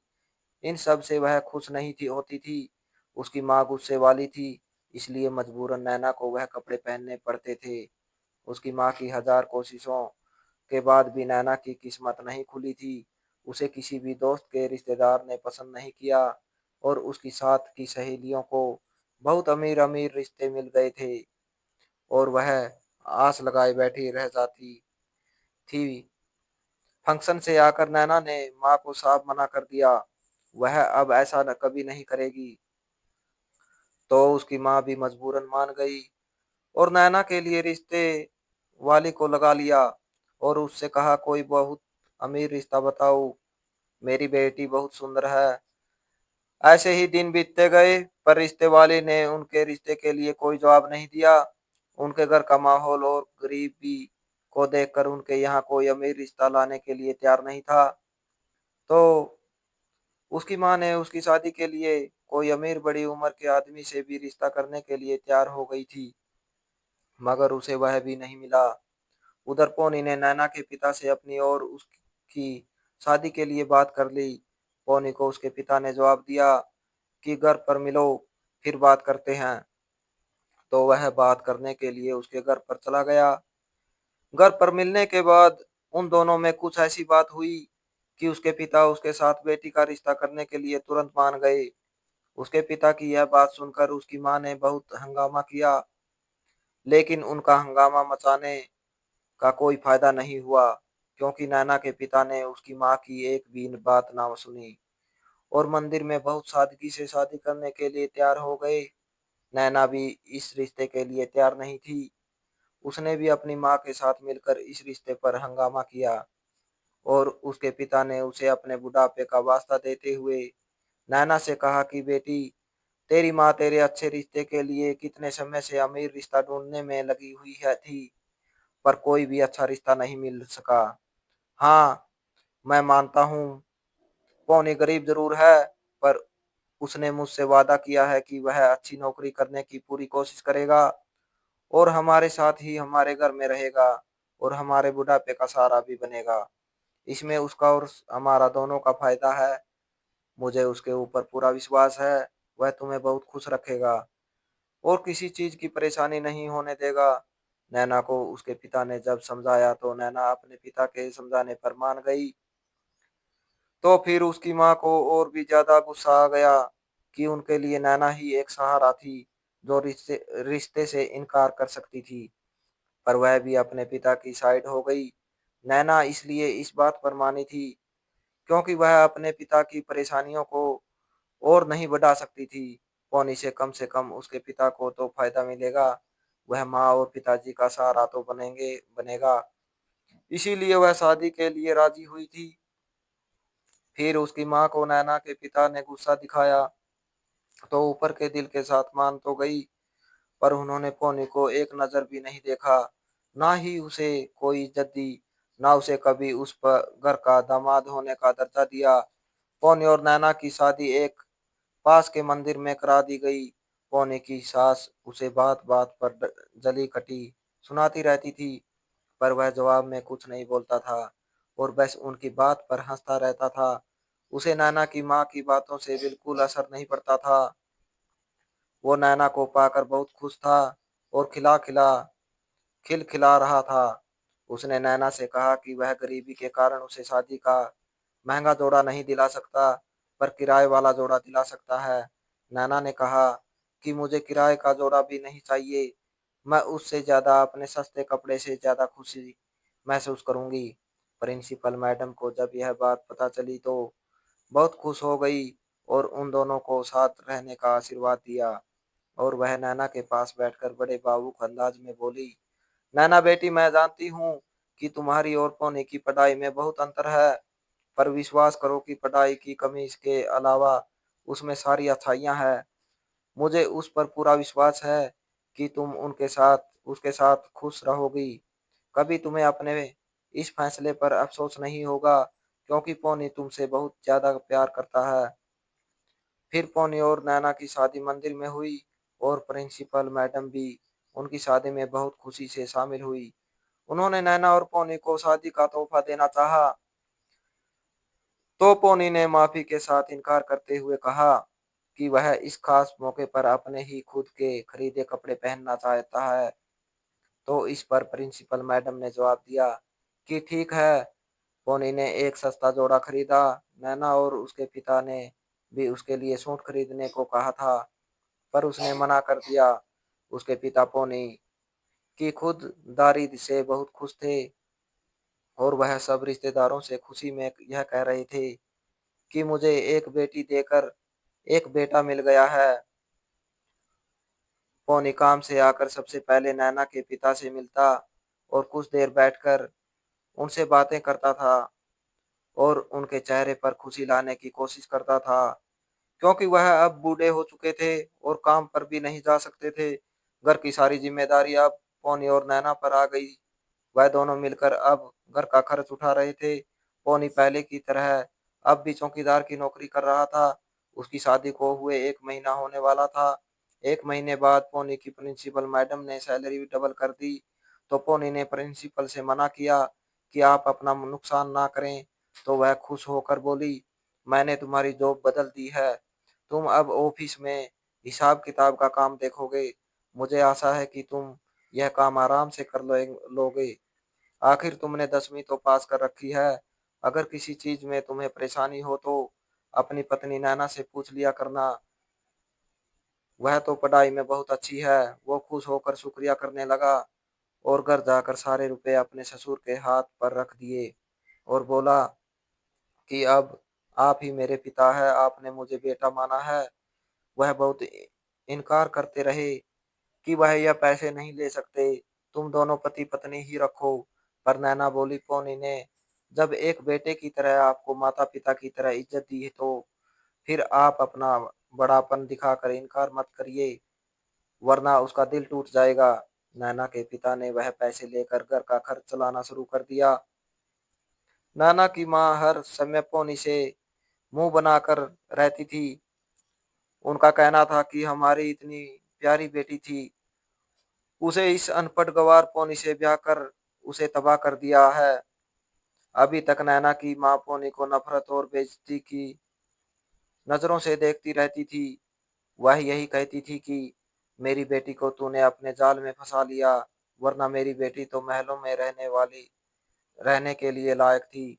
Speaker 1: इन सब से वह खुश नहीं थी होती थी। उसकी माँ गुस्से वाली थी, इसलिए मजबूरन नैना को वह कपड़े पहनने पड़ते थे। उसकी माँ की हजार कोशिशों के बाद भी नैना की किस्मत नहीं खुली थी। उसे किसी भी दोस्त के रिश्तेदार ने पसंद नहीं किया और उसकी साथ की सहेलियों को बहुत अमीर अमीर रिश्ते मिल गए थे और वह आस लगाए बैठी रह जाती थी। फंक्शन से आकर नैना ने माँ को साफ मना कर दिया, वह अब ऐसा कभी नहीं करेगी। तो उसकी माँ भी मजबूरन मान गई और नैना के लिए रिश्ते वाली को लगा लिया और उससे कहा, कोई बहुत अमीर रिश्ता बताओ, मेरी बेटी बहुत सुंदर है। ऐसे ही दिन बीतते गए पर रिश्ते वाले ने उनके रिश्ते के लिए कोई जवाब नहीं दिया। उनके घर का माहौल और गरीबी को देखकर उनके यहाँ कोई अमीर रिश्ता लाने के लिए तैयार नहीं था। तो उसकी माँ ने उसकी शादी के लिए कोई अमीर बड़ी उम्र के आदमी से भी रिश्ता करने के लिए तैयार हो गई थी, मगर उसे वह भी नहीं मिला। उधर पोनी ने नैना के पिता से अपनी और उसकी शादी के लिए बात कर ली। पोनी को उसके पिता ने जवाब दिया कि घर पर मिलो, फिर बात करते हैं। तो वह बात करने के लिए उसके घर पर चला गया। घर पर मिलने के बाद उन दोनों में कुछ ऐसी बात हुई कि उसके पिता उसके साथ बेटी का रिश्ता करने के लिए तुरंत मान गए। उसके पिता की यह बात सुनकर उसकी मां ने बहुत हंगामा किया, लेकिन उनका हंगामा मचाने का कोई फायदा नहीं हुआ, क्योंकि नैना के पिता ने उसकी मां की एक भी बात ना सुनी और मंदिर में बहुत सादगी से शादी करने के लिए तैयार हो गए। नैना भी इस रिश्ते के लिए तैयार नहीं थी। उसने भी अपनी मां के साथ मिलकर इस रिश्ते पर हंगामा किया और उसके पिता ने उसे अपने बुढ़ापे का वास्ता देते हुए नैना से कहा कि बेटी, तेरी माँ तेरे अच्छे रिश्ते के लिए कितने समय से अमीर रिश्ता ढूंढने में लगी हुई है थी, पर कोई भी अच्छा रिश्ता नहीं मिल सका। हाँ, मैं मानता हूँ पौनी गरीब जरूर है, पर उसने मुझसे वादा किया है कि वह अच्छी नौकरी करने की पूरी कोशिश करेगा और हमारे साथ ही हमारे घर में रहेगा और हमारे बुढ़ापे का सहारा भी बनेगा। इसमें उसका और हमारा दोनों का फायदा है। मुझे उसके ऊपर पूरा विश्वास है। वह तुम्हें बहुत खुश रखेगा और किसी चीज की परेशानी नहीं होने देगा। नैना को उसके पिता ने जब समझाया तो नैना अपने पिता के समझाने पर मान गई। तो फिर उसकी माँ को और भी ज्यादा गुस्सा आ गया कि उनके लिए नैना ही एक सहारा थी जो रिश्ते रिश्ते से इनकार कर सकती थी, पर वह भी अपने पिता की साइड हो गई। नैना इसलिए इस बात पर मानी थी क्योंकि वह अपने पिता की परेशानियों को और नहीं बढ़ा सकती थी। पौनी से कम उसके पिता को तो फायदा मिलेगा। वह माँ और पिताजी का सहारा तो बनेगा। इसीलिए वह शादी के लिए राजी हुई थी। फिर उसकी माँ को नैना के पिता ने गुस्सा दिखाया तो ऊपर के दिल के साथ मान तो गई, पर उन्होंने पौनी को एक नजर भी नहीं देखा, ना ही उसे कोई इज्जत दी, ना उसे कभी उस पर घर का दामाद होने का दर्जा दिया। पौनी और नैना की शादी एक पास के मंदिर में करा दी गई। पौनी की सास उसे बात बात पर जली कटी सुनाती रहती थी, पर वह जवाब में कुछ नहीं बोलता था और बस उनकी बात पर हंसता रहता था। उसे नैना की माँ की बातों से बिल्कुल असर नहीं पड़ता था। वो नैना को पाकर बहुत खुश था और खिल खिला रहा था। उसने नैना से कहा कि वह गरीबी के कारण उसे शादी का महंगा जोड़ा नहीं दिला सकता, पर किराए वाला जोड़ा दिला सकता है। नैना ने कहा कि मुझे किराए का जोड़ा भी नहीं चाहिए, मैं उससे ज्यादा अपने सस्ते कपड़े से ज्यादा खुशी महसूस करूंगी। प्रिंसिपल मैडम को जब यह बात पता चली तो बहुत खुश हो गई और उन दोनों को साथ रहने का आशीर्वाद दिया और वह नैना के पास बैठकर बड़े भावुक अंदाज में बोली, नैना बेटी, मैं जानती हूँ कि तुम्हारी और पौनी की पढ़ाई में बहुत अंतर है, पर विश्वास करो कि पढ़ाई की कमी के अलावा उसमें सारी अच्छाइयाँ हैं। मुझे उस पर पूरा विश्वास है कि तुम उनके साथ उसके साथ खुश रहोगी। कभी तुम्हें अपने इस फैसले पर अफसोस नहीं होगा, क्योंकि पौनी तुमसे बहुत ज्यादा प्यार करता है। फिर पौनी और नैना की शादी मंदिर में हुई और प्रिंसिपल मैडम भी उनकी शादी में बहुत खुशी से शामिल हुई। उन्होंने नैना और पौनी को शादी का तोहफा देना चाहा, तो पोनी ने माफी के साथ इनकार करते हुए कहा कि वह इस खास मौके पर अपने ही खुद के खरीदे कपड़े पहनना चाहता है। तो इस पर प्रिंसिपल मैडम ने जवाब दिया कि ठीक है। पोनी ने एक सस्ता जोड़ा खरीदा। नैना और उसके पिता ने भी उसके लिए सूट खरीदने को कहा था, पर उसने मना कर दिया। उसके पिता पोनी की खुददारी से बहुत खुश थे और वह सब रिश्तेदारों से खुशी में यह कह रहे थे कि मुझे एक बेटी देकर एक बेटा मिल गया है। पौनी काम से आकर सबसे पहले नैना के पिता से मिलता और कुछ देर बैठकर उनसे बातें करता था और उनके चेहरे पर खुशी लाने की कोशिश करता था, क्योंकि वह अब बूढ़े हो चुके थे और काम पर भी नहीं जा सकते थे। घर की सारी जिम्मेदारी अब पोनी और नैना पर आ गई। वह दोनों मिलकर अब घर का खर्च उठा रहे थे। पोनी पहले की तरह अब भी चौकीदार की नौकरी कर रहा था। उसकी शादी को हुए 1 महीना होने वाला था। 1 महीने बाद पोनी की प्रिंसिपल मैडम ने सैलरी भी डबल कर दी। तो पोनी ने प्रिंसिपल से मना किया कि आप अपना नुकसान ना करें। तो वह खुश होकर बोली, मैंने तुम्हारी जॉब बदल दी है। तुम अब ऑफिस में हिसाब किताब का काम देखोगे। मुझे आशा है कि तुम यह काम आराम से कर लोगे। आखिर तुमने 10वीं तो पास कर रखी है। अगर किसी चीज में तुम्हें परेशानी हो तो अपनी पत्नी नैना से पूछ लिया करना। वह तो पढ़ाई में बहुत अच्छी है। वो खुश होकर शुक्रिया करने लगा और घर जाकर सारे रुपए अपने ससुर के हाथ पर रख दिए और बोला कि अब आप ही मेरे पिता है, आपने मुझे बेटा माना है। वह बहुत इनकार करते रहे कि वह यह पैसे नहीं ले सकते, तुम दोनों पति पत्नी ही रखो। पर नैना बोली, पोनी ने जब एक बेटे की तरह आपको माता पिता की तरह इज्जत दी है तो फिर आप अपना बड़ापन दिखाकर इनकार मत करिए, वरना उसका दिल टूट जाएगा। नैना के पिता ने वह पैसे लेकर घर का खर्च चलाना शुरू कर दिया। नाना की माँ हर समय पोनी से मुंह बनाकर रहती थी। उनका कहना था कि हमारी इतनी प्यारी बेटी थी, उसे इस अनपढ़ गंवार पोनी से ब्याह कर उसे तबाह कर दिया है। अभी तक नैना की माँ पोनी को नफरत और बेइज्जती की नजरों से देखती रहती थी। वह यही कहती थी कि मेरी बेटी को तूने अपने जाल में फंसा लिया, वरना मेरी बेटी तो महलों में रहने के लिए लायक थी।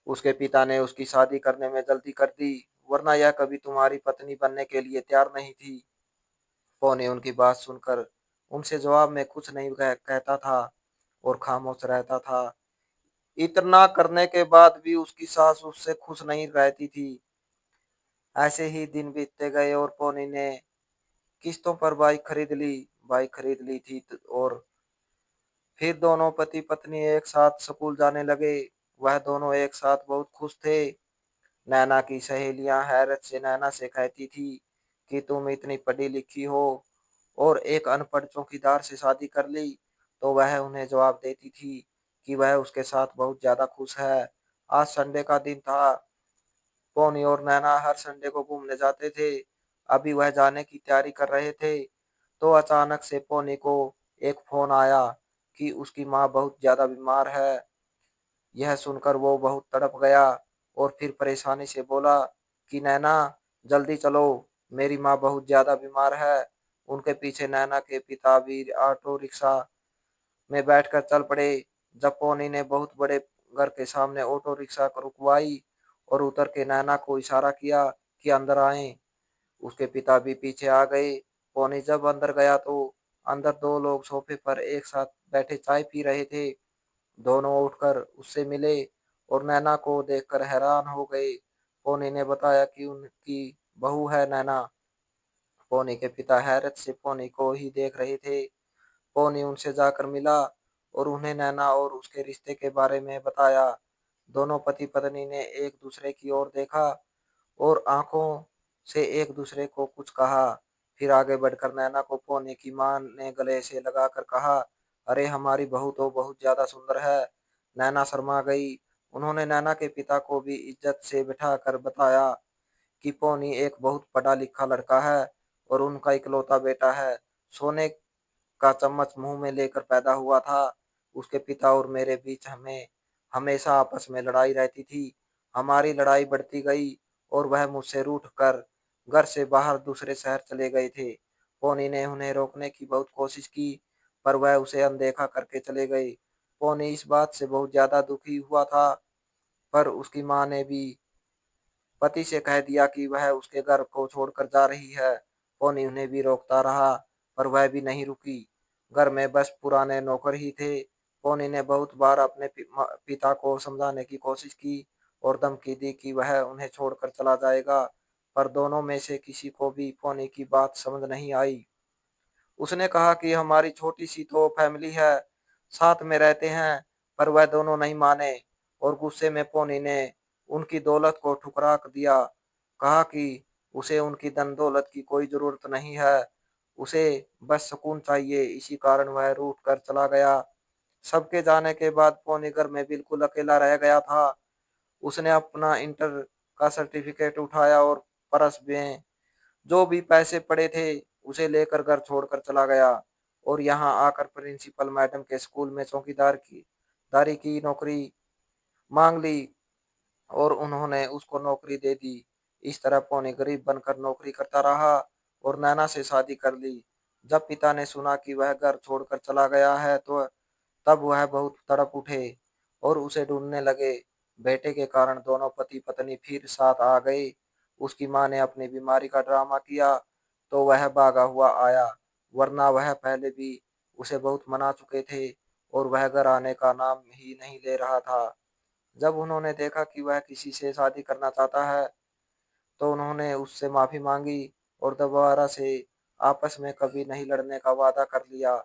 Speaker 1: उसके पिता ने उसकी शादी करने में जल्दी कर दी, वरना यह कभी तुम्हारी पत्नी बनने के लिए तैयार नहीं थी। पोनी उनकी बात सुनकर उनसे जवाब में कुछ नहीं कहता था और खामोश रहता था। इतना करने के बाद भी उसकी सास उससे खुश नहीं रहती थी। ऐसे ही दिन बीतते गए और पोनी ने किस्तों पर बाइक खरीद ली थी और फिर दोनों पति पत्नी एक साथ स्कूल जाने लगे। वह दोनों एक साथ बहुत खुश थे। नैना की सहेलियां हैरत से नैना से कहती थी कि तुम इतनी पढ़ी लिखी हो और एक अनपढ़ चौकीदार से शादी कर ली। तो वह उन्हें जवाब देती थी कि वह उसके साथ बहुत ज्यादा खुश है। आज संडे का दिन था। पोनी और नैना हर संडे को घूमने जाते थे। अभी वह जाने की तैयारी कर रहे थे तो अचानक से पोनी को एक फोन आया कि उसकी माँ बहुत ज्यादा बीमार है। यह सुनकर वो बहुत तड़प गया और फिर परेशानी से बोला कि नैना जल्दी चलो, मेरी माँ बहुत ज्यादा बीमार है। उनके पीछे नैना के पिता भी ऑटो रिक्शा में बैठकर चल पड़े। जब पोनी ने बहुत बड़े घर के सामने ऑटो रिक्शा को रुकवाई और उतर के नैना को इशारा किया कि अंदर आए, उसके पिता भी पीछे आ गए। पोनी जब अंदर गया तो अंदर दो लोग सोफे पर एक साथ बैठे चाय पी रहे थे। दोनों उठकर उससे मिले और नैना को देखकर हैरान हो गए। पोनी ने बताया कि उनकी बहू है नैना। पोनी के पिता हैरत से पोनी को ही देख रहे थे। पोनी उनसे जाकर मिला और उन्हें नैना और उसके रिश्ते के बारे में बताया। दोनों पति पत्नी ने एक दूसरे की ओर देखा और आंखों से एक दूसरे को कुछ कहा। फिर आगे बढ़कर नैना को पोनी की मां ने गले से लगाकर कहा, अरे हमारी बहू तो बहुत ज्यादा सुंदर है। नैना शर्मा गई। उन्होंने नैना के पिता को भी इज्जत से बिठाकर बताया कि पोनी एक बहुत पढ़ा लिखा लड़का है और उनका इकलौता बेटा है। सोने का चम्मच मुंह में लेकर पैदा हुआ था। उसके पिता और मेरे बीच हमें हमेशा आपस में लड़ाई रहती थी। हमारी लड़ाई बढ़ती गई और वह मुझसे रूठ कर घर से बाहर दूसरे शहर चले गए थे। पोनी ने उन्हें रोकने की बहुत कोशिश की पर वह उसे अनदेखा करके चले गए। पोनी इस बात से बहुत ज्यादा दुखी हुआ था पर उसकी माँ ने भी पति से कह दिया कि वह उसके घर को छोड़कर जा रही है। पोनी उन्हें भी रोकता रहा पर वह भी नहीं रुकी। घर में बस पुराने नौकर ही थे। पोनी ने बहुत बार अपने पिता को समझाने की कोशिश की और धमकी दी कि वह उन्हें छोड़कर चला जाएगा, पर दोनों में से किसी को भी पोनी की बात समझ नहीं आई। उसने कहा कि हमारी छोटी सी तो फैमिली है, साथ में रहते हैं, पर वह दोनों नहीं माने और गुस्से में पोनी ने उनकी दौलत को ठुकरा दिया। कहा कि उसे उनकी धन दौलत की कोई जरूरत नहीं है उसे बस सुकून चाहिए, इसी कारण वह रूठ कर चला गया। सबके जाने के बाद पोनी घर में बिल्कुल अकेला रह गया था। उसने अपना इंटर का सर्टिफिकेट उठाया और पर्स में जो भी पैसे पड़े थे उसे लेकर घर छोड़कर चला गया और यहाँ आकर प्रिंसिपल मैडम के स्कूल में चौकीदार की दारी की नौकरी मांग ली और उन्होंने उसको नौकरी दे दी। इस तरह पौने गरीब बनकर नौकरी करता रहा और नैना से शादी कर ली। जब पिता ने सुना कि वह घर छोड़कर चला गया है तो तब वह बहुत तड़प उठे और उसे ढूंढने लगे। बेटे के कारण दोनों पति पत्नी फिर साथ आ गए। उसकी मां ने अपनी बीमारी का ड्रामा किया तो वह भागा हुआ आया, वरना वह पहले भी उसे बहुत मना चुके थे और वह घर आने का नाम ही नहीं ले रहा था। जब उन्होंने देखा कि वह किसी से शादी करना चाहता है तो उन्होंने उससे माफी मांगी और दोबारा से आपस में कभी नहीं लड़ने का वादा कर लिया।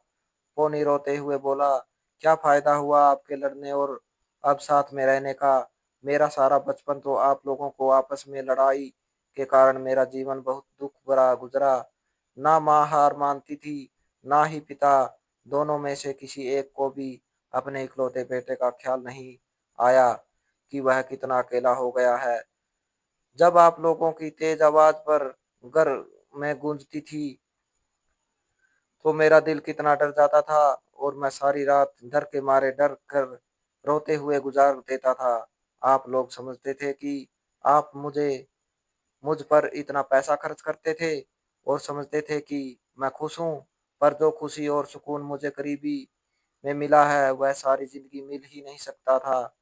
Speaker 1: पोनी रोते हुए बोला, क्या फायदा हुआ आपके लड़ने और अब साथ में रहने का। मेरा सारा बचपन तो आप लोगों को आपस में लड़ाई के कारण मेरा जीवन बहुत दुख भरा गुजरा। ना माँ हार मानती थी, ना ही पिता। दोनों में से किसी एक को भी अपने इकलौते बेटे का ख्याल नहीं आया कि वह कितना अकेला हो गया है। जब आप लोगों की तेज आवाज पर घर में गूंजती थी तो मेरा दिल कितना डर जाता था और मैं सारी रात डर के मारे डर कर रोते हुए गुजार देता था। आप लोग समझते थे कि आप मुझ पर इतना पैसा खर्च करते थे और समझते थे कि मैं खुश हूँ, पर जो खुशी और सुकून मुझे करीबी में मिला है वह सारी जिंदगी मिल ही नहीं सकता था।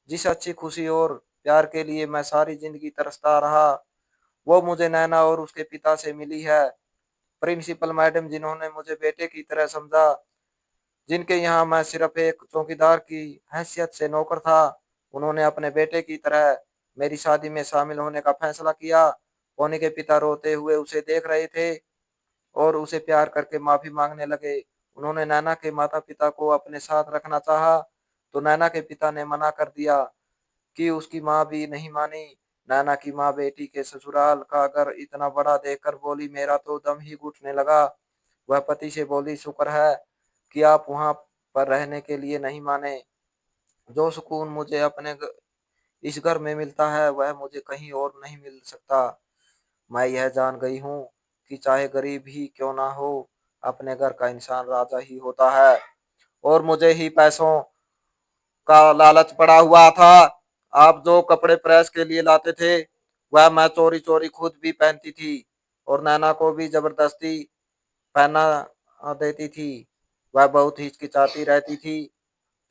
Speaker 1: जिस अच्छी खुशी और प्यार के लिए मैं सारी जिंदगी तरसता रहा वो मुझे नैना और उसके पिता से मिली है। प्रिंसिपल मैडम जिन्होंने मुझे बेटे की तरह समझा, जिनके यहाँ मैं सिर्फ एक चौकीदार की हैसियत से नौकर था, उन्होंने अपने बेटे की तरह मेरी शादी में शामिल होने का फैसला किया। पोनी के पिता रोते हुए उसे देख रहे थे और उसे प्यार करके माफी मांगने लगे। उन्होंने नैना के माता पिता को अपने साथ रखना चाहा तो नैना के पिता ने मना कर दिया कि उसकी माँ भी नहीं मानी। नैना की माँ बेटी के ससुराल का घर इतना बड़ा देखकर बोली, मेरा तो दम ही घुटने लगा। वह पति से बोली, शुक्र है कि आप वहां पर रहने के लिए नहीं माने। जो सुकून मुझे इस घर में मिलता है वह मुझे कहीं और नहीं मिल सकता। मैं यह जान गई हूँ कि चाहे गरीब ही क्यों ना हो, अपने घर का इंसान राजा ही होता है। और मुझे ही पैसों का लालच पड़ा हुआ था। आप जो कपड़े प्रेस के लिए लाते थे वह मैं चोरी चोरी खुद भी पहनती थी और नैना को भी जबरदस्ती पहना देती थी। वह बहुत हिचकिचाती रहती थी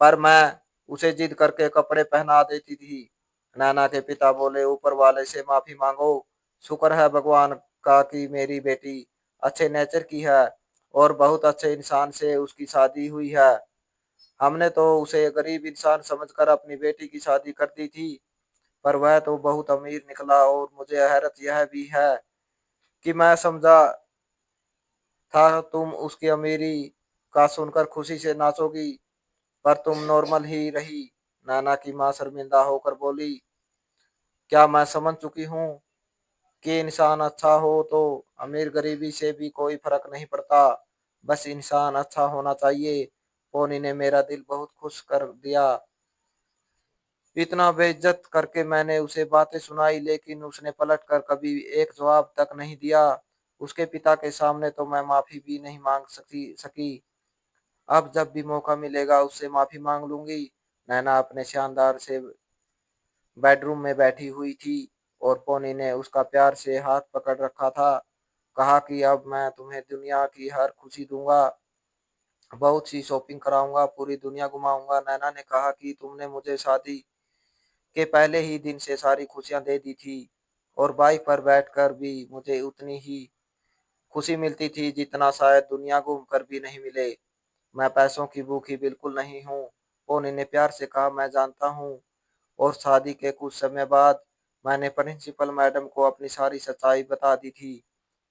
Speaker 1: पर मैं उसे जिद करके कपड़े पहना देती थी। नैना के पिता बोले, ऊपर वाले से माफी मांगो। शुक्र है भगवान का कि मेरी बेटी अच्छे नेचर की है और बहुत अच्छे इंसान से उसकी शादी हुई है। हमने तो उसे गरीब इंसान समझकर अपनी बेटी की शादी कर दी थी, पर वह तो बहुत अमीर निकला और मुझे हैरत यह भी है कि मैं समझा था तुम उसकी अमीरी का सुनकर खुशी से नाचोगी, पर तुम नॉर्मल ही रही। नाना की मां शर्मिंदा होकर बोली, क्या मैं समझ चुकी हूँ कि इंसान अच्छा हो तो अमीर गरीबी से भी कोई फर्क नहीं पड़ता, बस इंसान अच्छा होना चाहिए। पोनी ने मेरा दिल बहुत खुश कर दिया। इतना बेइज्जत करके मैंने उसे बातें सुनाई लेकिन उसने पलट कर कभी एक जवाब तक नहीं दिया। उसके पिता के सामने तो मैं माफी भी नहीं मांग सकी। अब जब भी मौका मिलेगा उससे माफी मांग लूंगी। नैना अपने शानदार से बेडरूम में बैठी हुई थी और पोनी ने उसका प्यार से हाथ पकड़ रखा था। कहा कि अब मैं तुम्हें दुनिया की हर खुशी दूंगा, बहुत सी शॉपिंग कराऊंगा, पूरी दुनिया घुमाऊंगा। नैना ने कहा कि तुमने मुझे शादी के पहले ही दिन से सारी खुशियां दे दी थी और बाइक पर बैठकर भी मुझे उतनी ही खुशी मिलती थी जितना शायद दुनिया घूम कर भी नहीं मिले। मैं पैसों की भूखी बिल्कुल नहीं हूँ। पोनी ने प्यार से कहा, मैं जानता हूँ। और शादी के कुछ समय बाद मैंने प्रिंसिपल मैडम को अपनी सारी सच्चाई बता दी थी।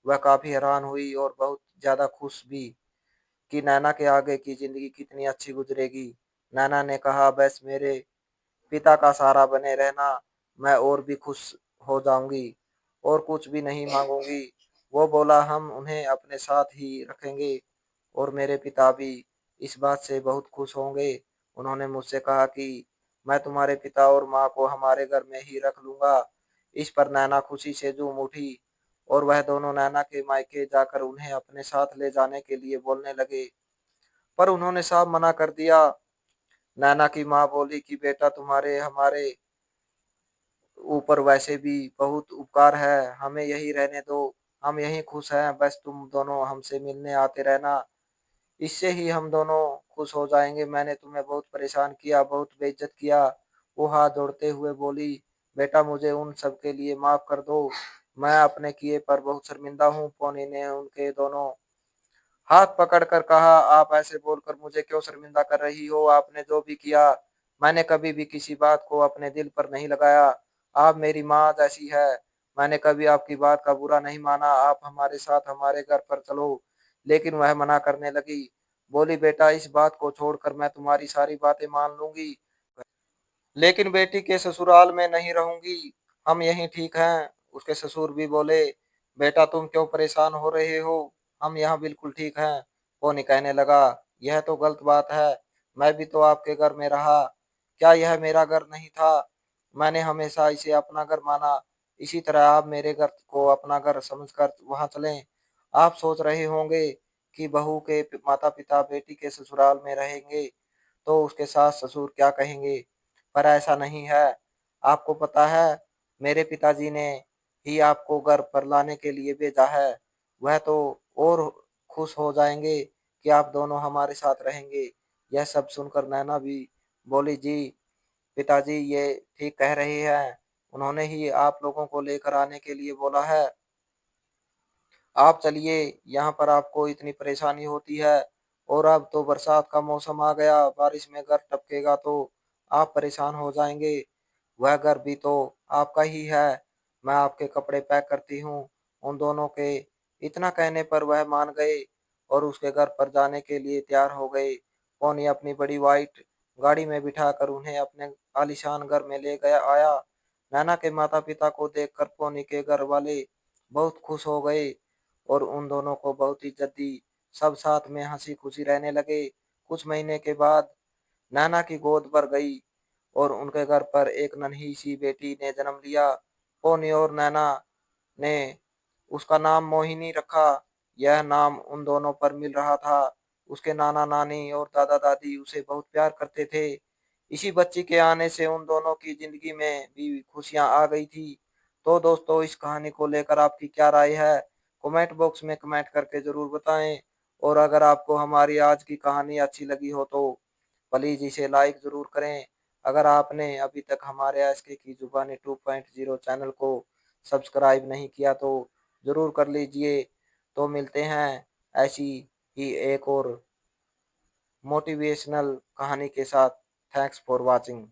Speaker 1: वह काफी हैरान हुई और बहुत ज्यादा खुश भी कि नैना के आगे की जिंदगी कितनी अच्छी गुजरेगी। नैना ने कहा, बस मेरे पिता का सहारा बने रहना, मैं और भी खुश हो जाऊंगी और कुछ भी नहीं मांगूंगी। वो बोला हम उन्हें अपने साथ ही रखेंगे और मेरे पिता भी इस बात से बहुत खुश होंगे। उन्होंने मुझसे कहा कि मैं तुम्हारे पिता और माँ को हमारे घर में ही रख लूंगा। इस पर नैना खुशी से झूम उठी और वह दोनों नैना के मायके जाकर उन्हें अपने साथ ले जाने के लिए बोलने लगे, पर उन्होंने साफ मना कर दिया। नैना की माँ बोली कि बेटा तुम्हारे हमारे ऊपर वैसे भी बहुत उपकार है, हमें यहीं रहने दो, हम यहीं खुश हैं, बस तुम दोनों हमसे मिलने आते रहना, इससे ही हम दोनों खुश हो जाएंगे। मैंने तुम्हें बहुत परेशान किया, बहुत बेइज्जत किया। वो हाथ जोड़ते हुए बोली, बेटा मुझे उन सब के लिए माफ कर दो, मैं अपने किए पर बहुत शर्मिंदा हूँ। पोनी ने उनके दोनों हाथ पकड़कर कहा, आप ऐसे बोलकर मुझे क्यों शर्मिंदा कर रही हो? आपने जो भी किया, मैंने कभी भी किसी बात को अपने दिल पर नहीं लगाया। आप मेरी माँ जैसी है, मैंने कभी आपकी बात का बुरा नहीं माना। आप हमारे साथ हमारे घर पर चलो। लेकिन वह मना करने लगी, बोली बेटा इस बात को छोड़कर मैं तुम्हारी सारी बातें मान लूंगी, लेकिन बेटी के ससुराल में नहीं रहूंगी, हम यहीं ठीक हैं। उसके ससुर भी बोले, बेटा तुम क्यों परेशान हो रहे हो, हम यहाँ बिल्कुल ठीक हैं। पोनी कहने लगा, यह तो गलत बात है, मैं भी तो आपके घर में रहा, क्या यह मेरा घर नहीं था? मैंने हमेशा इसे अपना घर माना, इसी तरह आप मेरे घर को अपना घर समझकर वहां चलें। आप सोच रहे होंगे कि बहू के माता पिता बेटी के ससुराल में रहेंगे तो उसके सास ससुर क्या कहेंगे, पर ऐसा नहीं है। आपको पता है, मेरे पिताजी ने ही आपको घर पर लाने के लिए भेजा है। वह तो और खुश हो जाएंगे कि आप दोनों हमारे साथ रहेंगे। यह सब सुनकर नैना भी बोली, जी पिताजी ये ठीक कह रही हैं, उन्होंने ही आप लोगों को लेकर आने के लिए बोला है। आप चलिए, यहाँ पर आपको इतनी परेशानी होती है और अब तो बरसात का मौसम आ गया, बारिश में घर टपकेगा तो आप परेशान हो जाएंगे। वह घर भी तो आपका ही है, मैं आपके कपड़े पैक करती हूँ उन दोनों के। इतना कहने पर वह मान गए और उसके घर पर जाने के लिए तैयार हो गए। पोनी अपनी बड़ी वाइट गाड़ी में बिठाकर उन्हें अपने आलीशान घर में ले गया आया। नैना के माता पिता को देखकर पोनी के घर वाले बहुत खुश हो गए और उन दोनों को बहुत इज्जत दी। सब साथ में हंसी खुशी रहने लगे। कुछ महीने के बाद नैना की गोद भर गई और उनके घर पर एक नन्ही सी बेटी ने जन्म लिया। पोनी और नैना ने उसका नाम मोहिनी रखा। यह नाम उन दोनों पर मिल रहा था। उसके नाना नानी और दादा दादी उसे बहुत प्यार करते थे। इसी बच्ची के आने से उन दोनों की जिंदगी में भी खुशियां आ गई थी। तो दोस्तों इस कहानी को लेकर आपकी क्या राय है? कमेंट बॉक्स में कमेंट करके जरूर बताएं। और अगर आपको हमारी आज की कहानी अच्छी लगी हो तो प्लीज इसे लाइक जरूर करें। अगर आपने अभी तक हमारे एसके की जुबानी 2.0 चैनल को सब्सक्राइब नहीं किया तो जरूर कर लीजिए। तो मिलते हैं ऐसी ही एक और मोटिवेशनल कहानी के साथ। Thanks for watching.